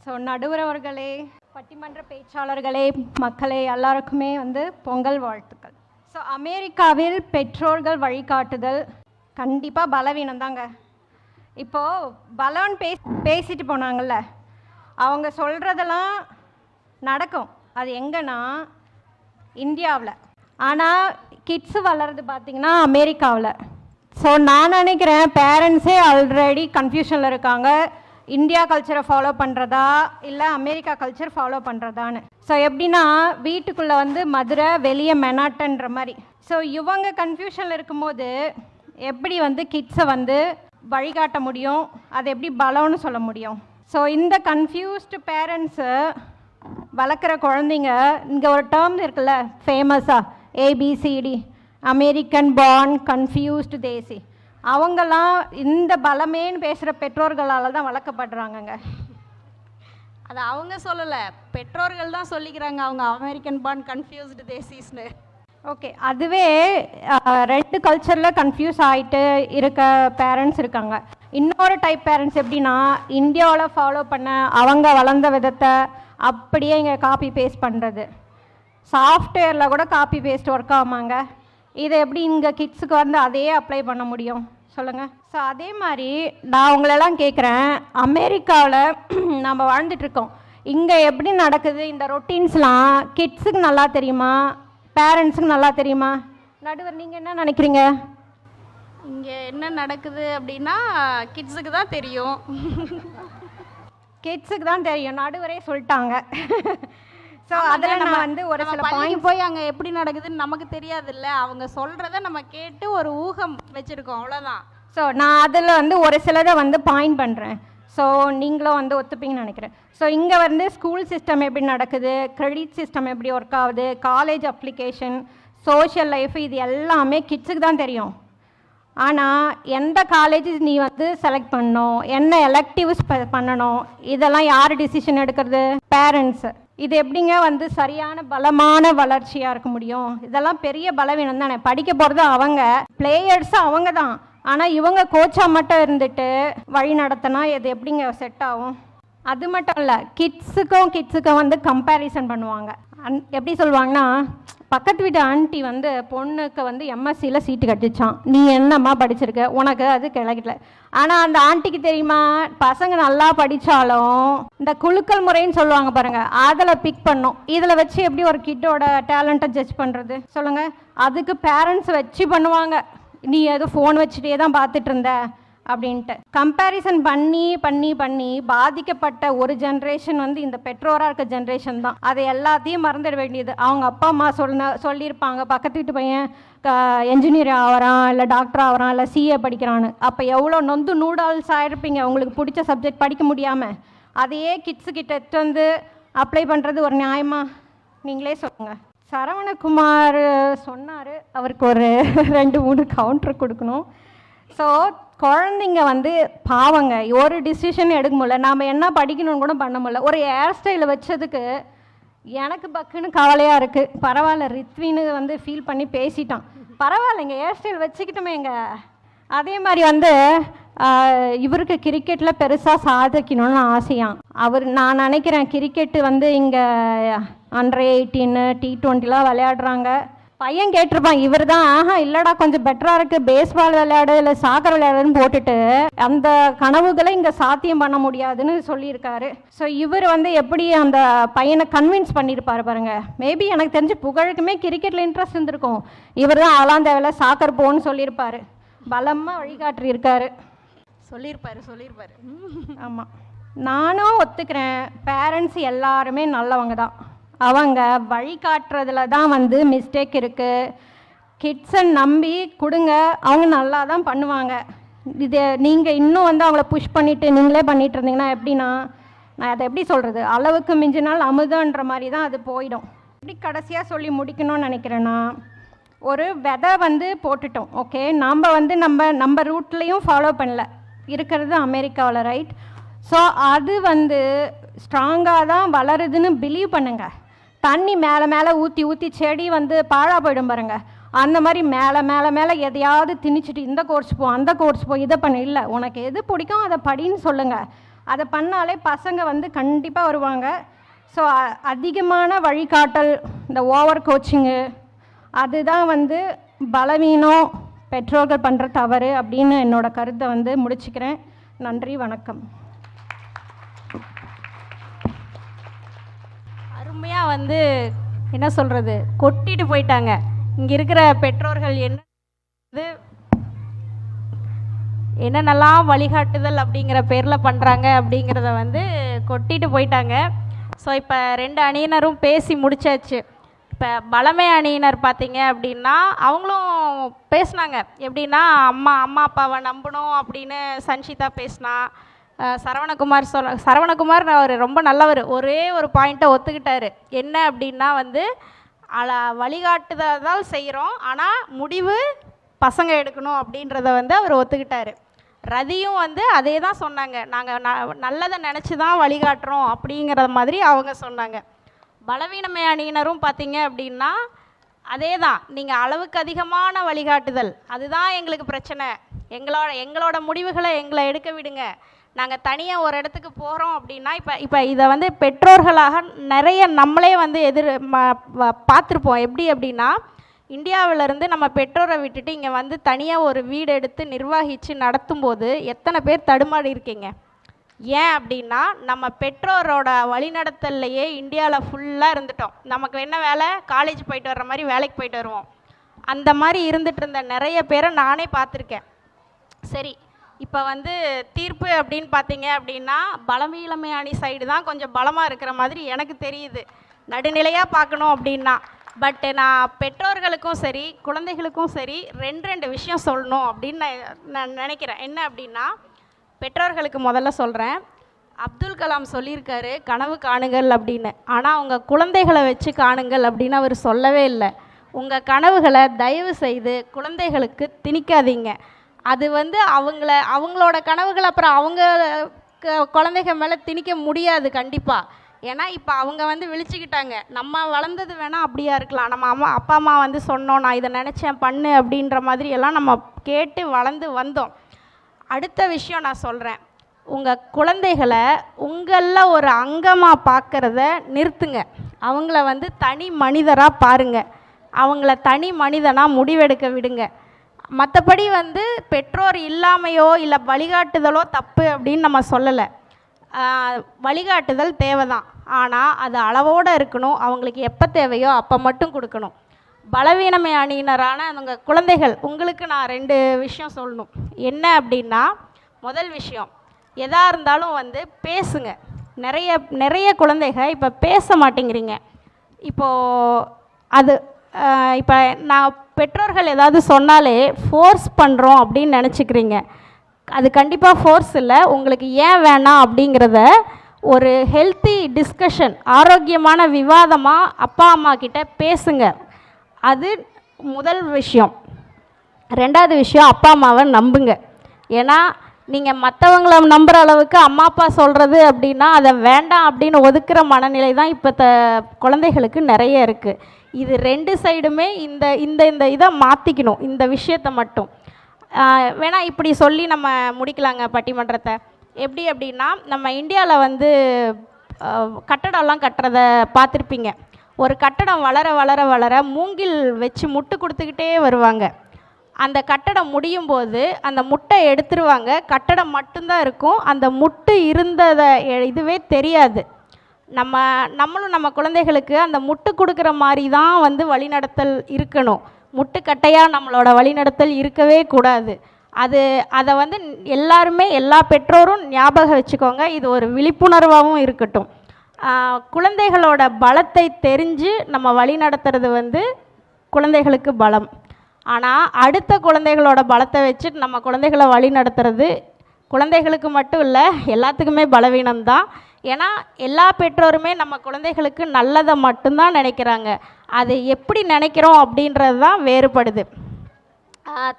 ஸோ நடுவர் அவர்களே, பட்டிமன்ற பேச்சாளர்களே, மக்களே எல்லாருக்குமே வந்து பொங்கல் வாழ்த்துக்கள். ஸோ அமெரிக்காவில் பெற்றோர்கள் வழிகாட்டுதல் கண்டிப்பாக பலவீனம் தாங்க. இப்போது பலன் பேசிட்டு போனாங்கல்ல, அவங்க சொல்கிறதெல்லாம் நடக்கும். அது எங்கன்னா இந்தியாவில். ஆனால் கிட்ஸு வளர்றது பார்த்திங்கன்னா அமெரிக்காவில். ஸோ நான் நினைக்கிறேன் பேரண்ட்ஸே ஆல்ரெடி கன்ஃபியூஷனில் இருக்காங்க, இந்தியா கல்ச்சரை ஃபாலோ பண்ணுறதா இல்லை அமெரிக்கா கல்ச்சர் ஃபாலோ பண்ணுறதான்னு. ஸோ எப்படின்னா வீட்டுக்குள்ளே வந்து மதுரை, வெளியே மெனாட்டன்ற மாதிரி. ஸோ இவங்க கன்ஃபியூஷனில் இருக்கும்போது எப்படி வந்து கிட்ஸை வந்து வழிகாட்ட முடியும், அது எப்படி பலம்னு சொல்ல முடியும்? ஸோ இந்த கன்ஃபியூஸ்டு பேரண்ட்ஸு வளர்க்குற குழந்தைங்க, இங்கே ஒரு டேர்ம் இருக்குல்ல ஃபேமஸாக, ABCD, அமெரிக்கன் பார்ன் கன்ஃபியூஸ்டு தேசி. அவங்கெல்லாம் இந்த பலமேன்னு பேசுகிற பெற்றோர்களால் தான் வளர்க்கப்படுறாங்கங்க. அது அவங்க சொல்லலை, பெற்றோர்கள் தான் சொல்லிக்கிறாங்க அவங்க அமெரிக்கன் பார்ன் கன்ஃபியூஸ்டு தேசிஸ்னு. ஓகே, அதுவே 2 கல்ச்சரில் கன்ஃபியூஸ் ஆகிட்டு இருக்க பேரண்ட்ஸ் இருக்காங்க. இன்னொரு டைப் பேரண்ட்ஸ் எப்படின்னா, இந்தியாவில் ஃபாலோ பண்ண அவங்க வளர்ந்த விதத்தை அப்படியே இங்கே காப்பி பேஸ்ட் பண்ணுறது. சாஃப்ட்வேரில் கூட காப்பி பேஸ்ட் ஒர்க் ஆமாங்க. இதை எப்படி இங்கே கிட்ஸுக்கு வந்து அதையே அப்ளை பண்ண முடியும் சொல்லுங்கள்? ஸோ அதே மாதிரி நான் உங்களெல்லாம் கேட்குறேன், அமெரிக்காவில் நம்ம வாழ்ந்துட்டுருக்கோம், இங்கே எப்படி நடக்குது இந்த ரொட்டீன்ஸ்லாம் கிட்ஸுக்கு நல்லா தெரியுமா, பேரண்ட்ஸுக்கு நல்லா தெரியுமா? நடுவர், நீங்கள் என்ன நினைக்கிறீங்க? இங்கே என்ன நடக்குது அப்படின்னா கிட்ஸுக்கு தான் தெரியும். கிட்ஸுக்கு தான் தெரியும், நடுவரே சொல்லிட்டாங்க. ஸோ அதில் நம்ம வந்து ஒரு சில பாயிண்ட் போய் அங்கே எப்படி நடக்குதுன்னு நமக்கு தெரியாதுல்ல, அவங்க சொல்கிறத நம்ம கேட்டு ஒரு ஊகம் வச்சுருக்கோம், அவ்வளோதான். ஸோ நான் அதில் வந்து ஒரு சிலதை வந்து பாயிண்ட் பண்ணுறேன். ஸோ நீங்களும் வந்து ஒத்துப்பீங்கன்னு நினைக்கிறேன். ஸோ இங்கே வந்து ஸ்கூல் சிஸ்டம் எப்படி நடக்குது, கிரெடிட் சிஸ்டம் எப்படி ஒர்க் ஆகுது, காலேஜ் அப்ளிகேஷன், சோஷியல் லைஃப், இது எல்லாமே கிட்ஸுக்கு தான் தெரியும். ஆனால் எந்த காலேஜ் நீ வந்து செலக்ட் பண்ணணும், என்ன எலெக்டிவ்ஸ் பண்ணணும், இதெல்லாம் யார் டிசிஷன் எடுக்கிறது? பேரண்ட்ஸு. இது எப்படிங்க வந்து சரியான பலமான வளர்ச்சியாக இருக்க முடியும்? இதெல்லாம் பெரிய பலவீனம் தானே. படிக்க போகிறது அவங்க, பிளேயர்ஸும் அவங்க தான். ஆனால் இவங்க கோச்சாக மட்டும் இருந்துட்டு வழி நடத்தினா இது எப்படிங்க செட் ஆகும்? அது மட்டும் இல்லை, கிட்ஸுக்கும் வந்து கம்பேரிசன் பண்ணுவாங்க. எப்படி சொல்லுவாங்கன்னா, பக்கத்து வீட்டு ஆண்டி வந்து பொண்ணுக்கு வந்து MSCயில் சீட்டு கட்டிச்சான், நீ என்னம்மா படிச்சிருக்க, உனக்கு அது கிடைக்கல. ஆனால் அந்த ஆண்டிக்கு தெரியுமா, பசங்க நல்லா படித்தாலும் இந்த குலுக்கல் முறைன்னு சொல்லுவாங்க பாருங்கள், அதில் பிக் பண்ணும். இதில் வச்சு எப்படி ஒரு கிட்டோட டேலண்ட்டை ஜட்ஜ் பண்ணுறது சொல்லுங்கள்? அதுக்கு பேரண்ட்ஸ் வச்சு பண்ணுவாங்க, நீ ஏதோ ஃபோன் வச்சுட்டே தான் பார்த்துட்டு இருந்த அப்படின்ட்டு. கம்பேரிசன் பண்ணி பண்ணி பண்ணி பாதிக்கப்பட்ட ஒரு ஜென்ரேஷன் வந்து இந்த பெற்றோராக இருக்க ஜென்ரேஷன் தான். அதை எல்லாத்தையும் மறந்துட வேண்டியது. அவங்க அப்பா அம்மா சொல்லியிருப்பாங்க, பக்கத்து வீட்டு பையன் என்ஜினியர் ஆகிறான், இல்லை டாக்டர் ஆகிறான், இல்லை CA படிக்கிறான்னு. அப்போ எவ்வளோ நொந்து நூடால்ஸ் ஆகிருப்பீங்க உங்களுக்கு பிடிச்ச சப்ஜெக்ட் படிக்க முடியாமல். அதையே கிட்ஸுக்கிட்ட எடுத்து வந்து அப்ளை பண்ணுறது ஒரு நியாயமா? நீங்களே சொல்லுங்கள். சரவணகுமார் சொன்னார், அவருக்கு ஒரு 2-3 கவுண்டர் கொடுக்கணும். ஸோ குழந்தைங்க வந்து பாவங்க, ஒரு டிசிஷன் எடுக்க முடியல, நாம் என்ன படிக்கணும்னு கூட பண்ண முடியல. ஒரு ஹேர் ஸ்டைலை வச்சதுக்கு எனக்கு பக்குன்னு கவலையாக இருக்குது. பரவாயில்ல, ரித்வின்னு வந்து ஃபீல் பண்ணி பேசிட்டான், பரவாயில்லைங்க, ஹேர் ஸ்டைல் வச்சுக்கிட்டோமேங்க. அதே மாதிரி வந்து இவருக்கு கிரிக்கெட்டில் பெருசாக சாதிக்கணும்னு ஆசையாம். நான் நினைக்கிறேன் கிரிக்கெட்டு வந்து இங்கே அண்டர் 18 T20 விளையாடுறாங்க. பையன் கேட்டிருப்பான், இவர் தான் இல்லைடா கொஞ்சம் பெட்டராக இருக்குது, பேஸ்பால் விளையாடு இல்லை சாக்கர் விளையாடுன்னு போட்டுட்டு அந்த கனவுகளை இங்கே சாத்தியம் பண்ண முடியாதுன்னு சொல்லியிருக்காரு. ஸோ இவர் வந்து எப்படி அந்த பையனை கன்வின்ஸ் பண்ணியிருப்பாரு பாருங்க. மேபி எனக்கு தெரிஞ்சு புகழுக்குமே கிரிக்கெட்டில் இன்ட்ரெஸ்ட் இருந்திருக்கும். இவர் தான் ஆளாம் தேவையில்ல சாக்கர் போன்னு சொல்லியிருப்பாரு, பலமாக வழிகாட்டியிருக்காரு. சொல்லியிருப்பாரு. ஆமாம், நானும் ஒத்துக்கிறேன். பேரண்ட்ஸ் எல்லாருமே நல்லவங்க தான். அவங்க வழிகாட்டுறதுல தான் வந்து மிஸ்டேக் இருக்குது. கிட்ஸை நம்பி கொடுங்க, அவங்க நல்லா தான் பண்ணுவாங்க. இது நீங்கள் இன்னும் வந்து அவங்கள புஷ் பண்ணிவிட்டு நீங்களே பண்ணிகிட்டு இருந்தீங்கன்னா எப்படின்னா, நான் அதை எப்படி சொல்கிறது, அளவுக்கு மிஞ்சினால் அமுதன்ற மாதிரி தான் அது போயிடும். எப்படி கடைசியாக சொல்லி முடிக்கணும்னு நினைக்கிறேன்னா, ஒரு விதை வந்து போட்டுட்டோம், ஓகே, நாம் வந்து நம்ம ரூட்லேயும் ஃபாலோ பண்ணல, இருக்கிறது அமெரிக்காவில், ரைட்? ஸோ அது வந்து ஸ்ட்ராங்காக தான் வளருதுன்னு பிலீவ் பண்ணுங்கள். தண்ணி மேலே ஊற்றி செடி வந்து பாழாக போயிடும் பாருங்கள். அந்த மாதிரி மேலே எதையாவது திணிச்சிட்டு இந்த கோர்ஸ் போ அந்த கோர்ஸ் போ இதை பண்ண இல்லை, உனக்கு எது பிடிக்கும் அதை படின்னு சொல்லுங்கள். அதை பண்ணாலே பசங்க வந்து கண்டிப்பாக வருவாங்க. ஸோ அதிகமான வழிகாட்டல், இந்த ஓவர் கோச்சிங்கு, அதுதான் வந்து பலவீனம், பெற்றோர்கள் பண்ணுற தவறு அப்படின்னு என்னோட கருத்தை வந்து முடிச்சுக்கிறேன். நன்றி, வணக்கம். அருமையாக வந்து என்ன சொல்கிறது, கொட்டிட்டு போயிட்டாங்க. இங்கே இருக்கிற பெற்றோர்கள் என்னென்னலாம் வழிகாட்டுதல் அப்படிங்கிற பேரில் பண்ணுறாங்க அப்படிங்கிறத வந்து கொட்டிட்டு போயிட்டாங்க. ஸோ இப்போ 2 அணியினரும் பேசி முடிச்சாச்சு. இப்போ பலமை அணியினர் பார்த்தீங்க அப்படின்னா அவங்களும் பேசினாங்க. எப்படின்னா அம்மா அப்பாவை நம்பணும் அப்படின்னு சன்ஷிதா பேசினா, சரவணகுமார் அவர் ரொம்ப நல்லவர், ஒரே ஒரு பாயிண்ட்டை ஒத்துக்கிட்டாரு. என்ன அப்படின்னா வந்து வழிகாட்டுதல் செய்கிறோம், ஆனால் முடிவு பசங்க எடுக்கணும் அப்படின்றத வந்து அவர் ஒத்துக்கிட்டாரு. ரதியும் வந்து அதே தான் சொன்னாங்க, நாங்கள் நல்லதை நினச்சி தான் வழிகாட்டுறோம் அப்படிங்கிற மாதிரி அவங்க சொன்னாங்க. பலவீனமை அணியினரும் பார்த்தீங்க அப்படின்னா அதே தான், நீங்கள் அளவுக்கு அதிகமான வழிகாட்டுதல் அதுதான் எங்களுக்கு பிரச்சனை, எங்களோட முடிவுகளை எங்களை எடுக்க விடுங்க, நாங்கள் தனியாக ஒரு இடத்துக்கு போகிறோம் அப்படின்னா. இப்போ இதை வந்து பெற்றோர்களாக நிறைய நம்மளே வந்து பார்த்துருப்போம். எப்படி அப்படின்னா, இந்தியாவிலேருந்து நம்ம பெற்றோரை விட்டுட்டு இங்கே வந்து தனியாக ஒரு வீடு எடுத்து நிர்வகித்து நடத்தும்போது எத்தனை பேர் தடுமாறி இருக்கீங்க? ஏன் அப்படின்னா, நம்ம பெற்றோரோட வழிநடத்தல்லையே இந்தியாவில் ஃபுல்லாக இருந்துட்டோம். நமக்கு என்ன வேலை, காலேஜ் போயிட்டு வர்ற மாதிரி வேலைக்கு போயிட்டு வருவோம். அந்த மாதிரி இருந்துகிட்டு இருந்த நிறைய பேரை நானே பார்த்துருக்கேன். சரி, இப்போ வந்து தீர்ப்பு அப்படின்னு பார்த்தீங்க அப்படின்னா பலவீனமை அணி சைடு தான் கொஞ்சம் பலமாக இருக்கிற மாதிரி எனக்கு தெரியுது, நடுநிலையாக பார்க்கணும் அப்படின்னா. பட்டு நான் பெற்றோர்களுக்கும் சரி குழந்தைகளுக்கும் சரி 2 விஷயம் சொல்லணும் அப்படின்னு நான் நினைக்கிறேன். என்ன அப்படின்னா, பெற்றோர்களுக்கு முதல்ல சொல்கிறேன், அப்துல் கலாம் சொல்லியிருக்காரு கனவு காணுங்கள் அப்படின்னு. ஆனால் உங்கள் குழந்தைகளை வச்சு காணுங்கள் அப்படின்னு அவர் சொல்லவே இல்லை. உங்கள் கனவுகளை தயவு செய்து குழந்தைகளுக்கு திணிக்காதீங்க. அது வந்து அவங்களோட கனவுகள் அப்புறம் அவங்க குழந்தைகள் மேலே திணிக்க முடியாது கண்டிப்பாக. ஏன்னா இப்போ அவங்க வந்து விழிச்சுக்கிட்டாங்க. நம்ம வளர்ந்தது வேணால் அப்படியா இருக்கலாம், நம்ம அப்பா அம்மா வந்து சொன்னோம் நான் இதை நினச்சேன் பண்ணு அப்படின்ற மாதிரி எல்லாம் நம்ம கேட்டு வளர்ந்து வந்தோம். அடுத்த விஷயம் நான் சொல்கிறேன், உங்கள் குழந்தைகளை உங்களில் ஒரு அங்கமாக பார்க்குறத நிறுத்துங்க. அவங்கள வந்து தனி மனிதராக பாருங்கள், அவங்கள தனி மனிதனாக முடிவெடுக்க விடுங்க. மற்றபடி வந்து பெற்றோர் இல்லாமையோ இல்லை வழிகாட்டுதலோ தப்பு அப்படின்னு நம்ம சொல்லலை. வழிகாட்டுதல் தேவை தான், ஆனால் அது அளவோடு இருக்கணும். அவங்களுக்கு எப்போ தேவையோ அப்போ மட்டும் கொடுக்கணும். பலவீனமை அணியினரான உங்கள் குழந்தைகள், உங்களுக்கு நான் 2 விஷயம் சொல்லணும். என்ன அப்படின்னா, முதல் விஷயம், எதாக இருந்தாலும் வந்து பேசுங்க. நிறைய குழந்தைகள் இப்போ பேச மாட்டேங்கிறீங்க. இப்போது அது இப்போ நான் பெற்றோர்கள் ஏதாவது சொன்னாலே ஃபோர்ஸ் பண்ணுறோம் அப்படின்னு நினச்சிக்கிறீங்க. அது கண்டிப்பாக ஃபோர்ஸ் இல்லை. உங்களுக்கு ஏன் வேணாம் அப்படிங்கிறத ஒரு ஹெல்த்தி டிஸ்கஷன், ஆரோக்கியமான விவாதமாக அப்பா அம்மா கிட்ட பேசுங்க. அது முதல் விஷயம். 2வது விஷயம், அப்பா அம்மாவை நம்புங்க. ஏன்னா நீங்கள் மற்றவங்கள நம்புகிற அளவுக்கு அம்மா அப்பா சொல்கிறது அப்படின்னா அதை வேண்டாம் அப்படின்னு ஒதுக்குற மனநிலை தான் இப்போ குழந்தைகளுக்கு நிறைய இருக்குது. இது 2 சைடுமே இந்த இந்த இந்த இதை மாற்றிக்கணும். இந்த விஷயத்தை மட்டும் வேணால் இப்படி சொல்லி நம்ம முடிக்கலாங்க பட்டிமன்றத்தை. எப்படி அப்படின்னா, நம்ம இந்தியாவில் வந்து கட்டடம்லாம் கட்டுறத பார்த்துருப்பீங்க. ஒரு கட்டடம் வளர வளர வளர மூங்கில் வச்சு முட்டு கொடுத்துக்கிட்டே வருவாங்க. அந்த கட்டடம் முடியும் போது அந்த முட்டை எடுத்துருவாங்க, கட்டடம் மட்டும்தான் இருக்கும், அந்த முட்டு இருந்ததை இதுவே தெரியாது. நம்மளும் நம்ம குழந்தைகளுக்கு அந்த முட்டு கொடுக்குற மாதிரி தான் வந்து வழிநடத்தல் இருக்கணும். முட்டுக்கட்டையாக நம்மளோட வழிநடத்தல் இருக்கவே கூடாது. அதை வந்து எல்லாருமே, எல்லா பெற்றோரும் ஞாபகம் வச்சுக்கோங்க. இது ஒரு விழிப்புணர்வாகவும் இருக்கட்டும். குழந்தைகளோட பலத்தை தெரிஞ்சு நம்ம வழி நடத்துறது வந்து குழந்தைகளுக்கு பலம். ஆனால் அடுத்த குழந்தைகளோட பலத்தை வச்சு நம்ம குழந்தைகளை வழி நடத்துறது குழந்தைகளுக்கு மட்டும் இல்லை, எல்லாத்துக்குமே பலவீனம்தான். ஏன்னா எல்லா பெற்றோருமே நம்ம குழந்தைகளுக்கு நல்லதை மட்டும்தான் நினைக்கிறாங்க. அது எப்படி நினைக்கிறோம் அப்படின்றது தான் வேறுபடுது.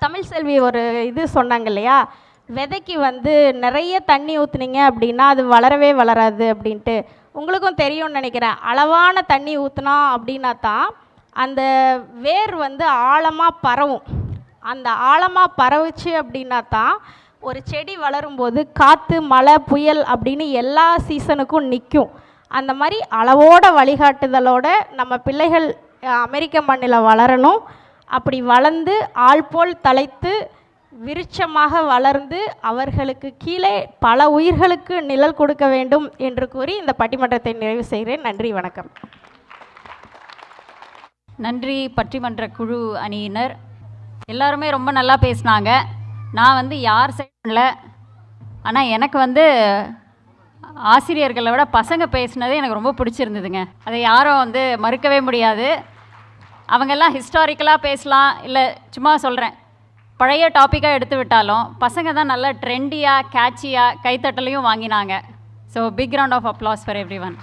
தமிழ் செல்வி ஒரு இது சொன்னாங்க இல்லையா, விதைக்கு வந்து நிறைய தண்ணி ஊற்றுனீங்க அப்படின்னா அது வளரவே வளராது அப்படின்ட்டு. உங்களுக்கும் தெரியும்னு நினைக்கிறேன். அளவான தண்ணி ஊற்றுனா அப்படின்னா தான் அந்த வேர் வந்து ஆழமாக பரவும். அந்த ஆழமாக பரவுச்சு அப்படின்னா தான் ஒரு செடி வளரும்போது காற்று, மழை, புயல் அப்படின்னு எல்லா சீசனுக்கும் நிற்கும். அந்த மாதிரி அளவோட வழிகாட்டுதலோட நம்ம பிள்ளைகள் அமெரிக்க மண்ணில் வளரணும். அப்படி வளர்ந்து ஆள் போல் தலைத்து விருட்சமாக வளர்ந்து அவர்களுக்கு கீழே பல உயிர்களுக்கு நிழல் கொடுக்க வேண்டும் என்று கூறி இந்த பட்டிமன்றத்தை நிறைவு செய்கிறேன். நன்றி, வணக்கம். நன்றி பட்டிமன்ற குழு அணியினர். எல்லாருமே ரொம்ப நல்லா பேசினாங்க. நான் வந்து யார் செய்யல, ஆனால் எனக்கு வந்து ஆசிரியர்களை விட பசங்க பேசினதே எனக்கு ரொம்ப பிடிச்சிருந்ததுங்க. அதை யாரும் வந்து மறுக்கவே முடியாது. அவங்கெல்லாம் ஹிஸ்டாரிக்கலாக பேசலாம், இல்லை சும்மா சொல்கிறேன் பழைய டாப்பிக்காக எடுத்து விட்டாலும் பசங்க தான் நல்லா ட்ரெண்டியாக கேட்சியாக கைத்தட்டலையும் வாங்கினாங்க. So big round of applause for every one.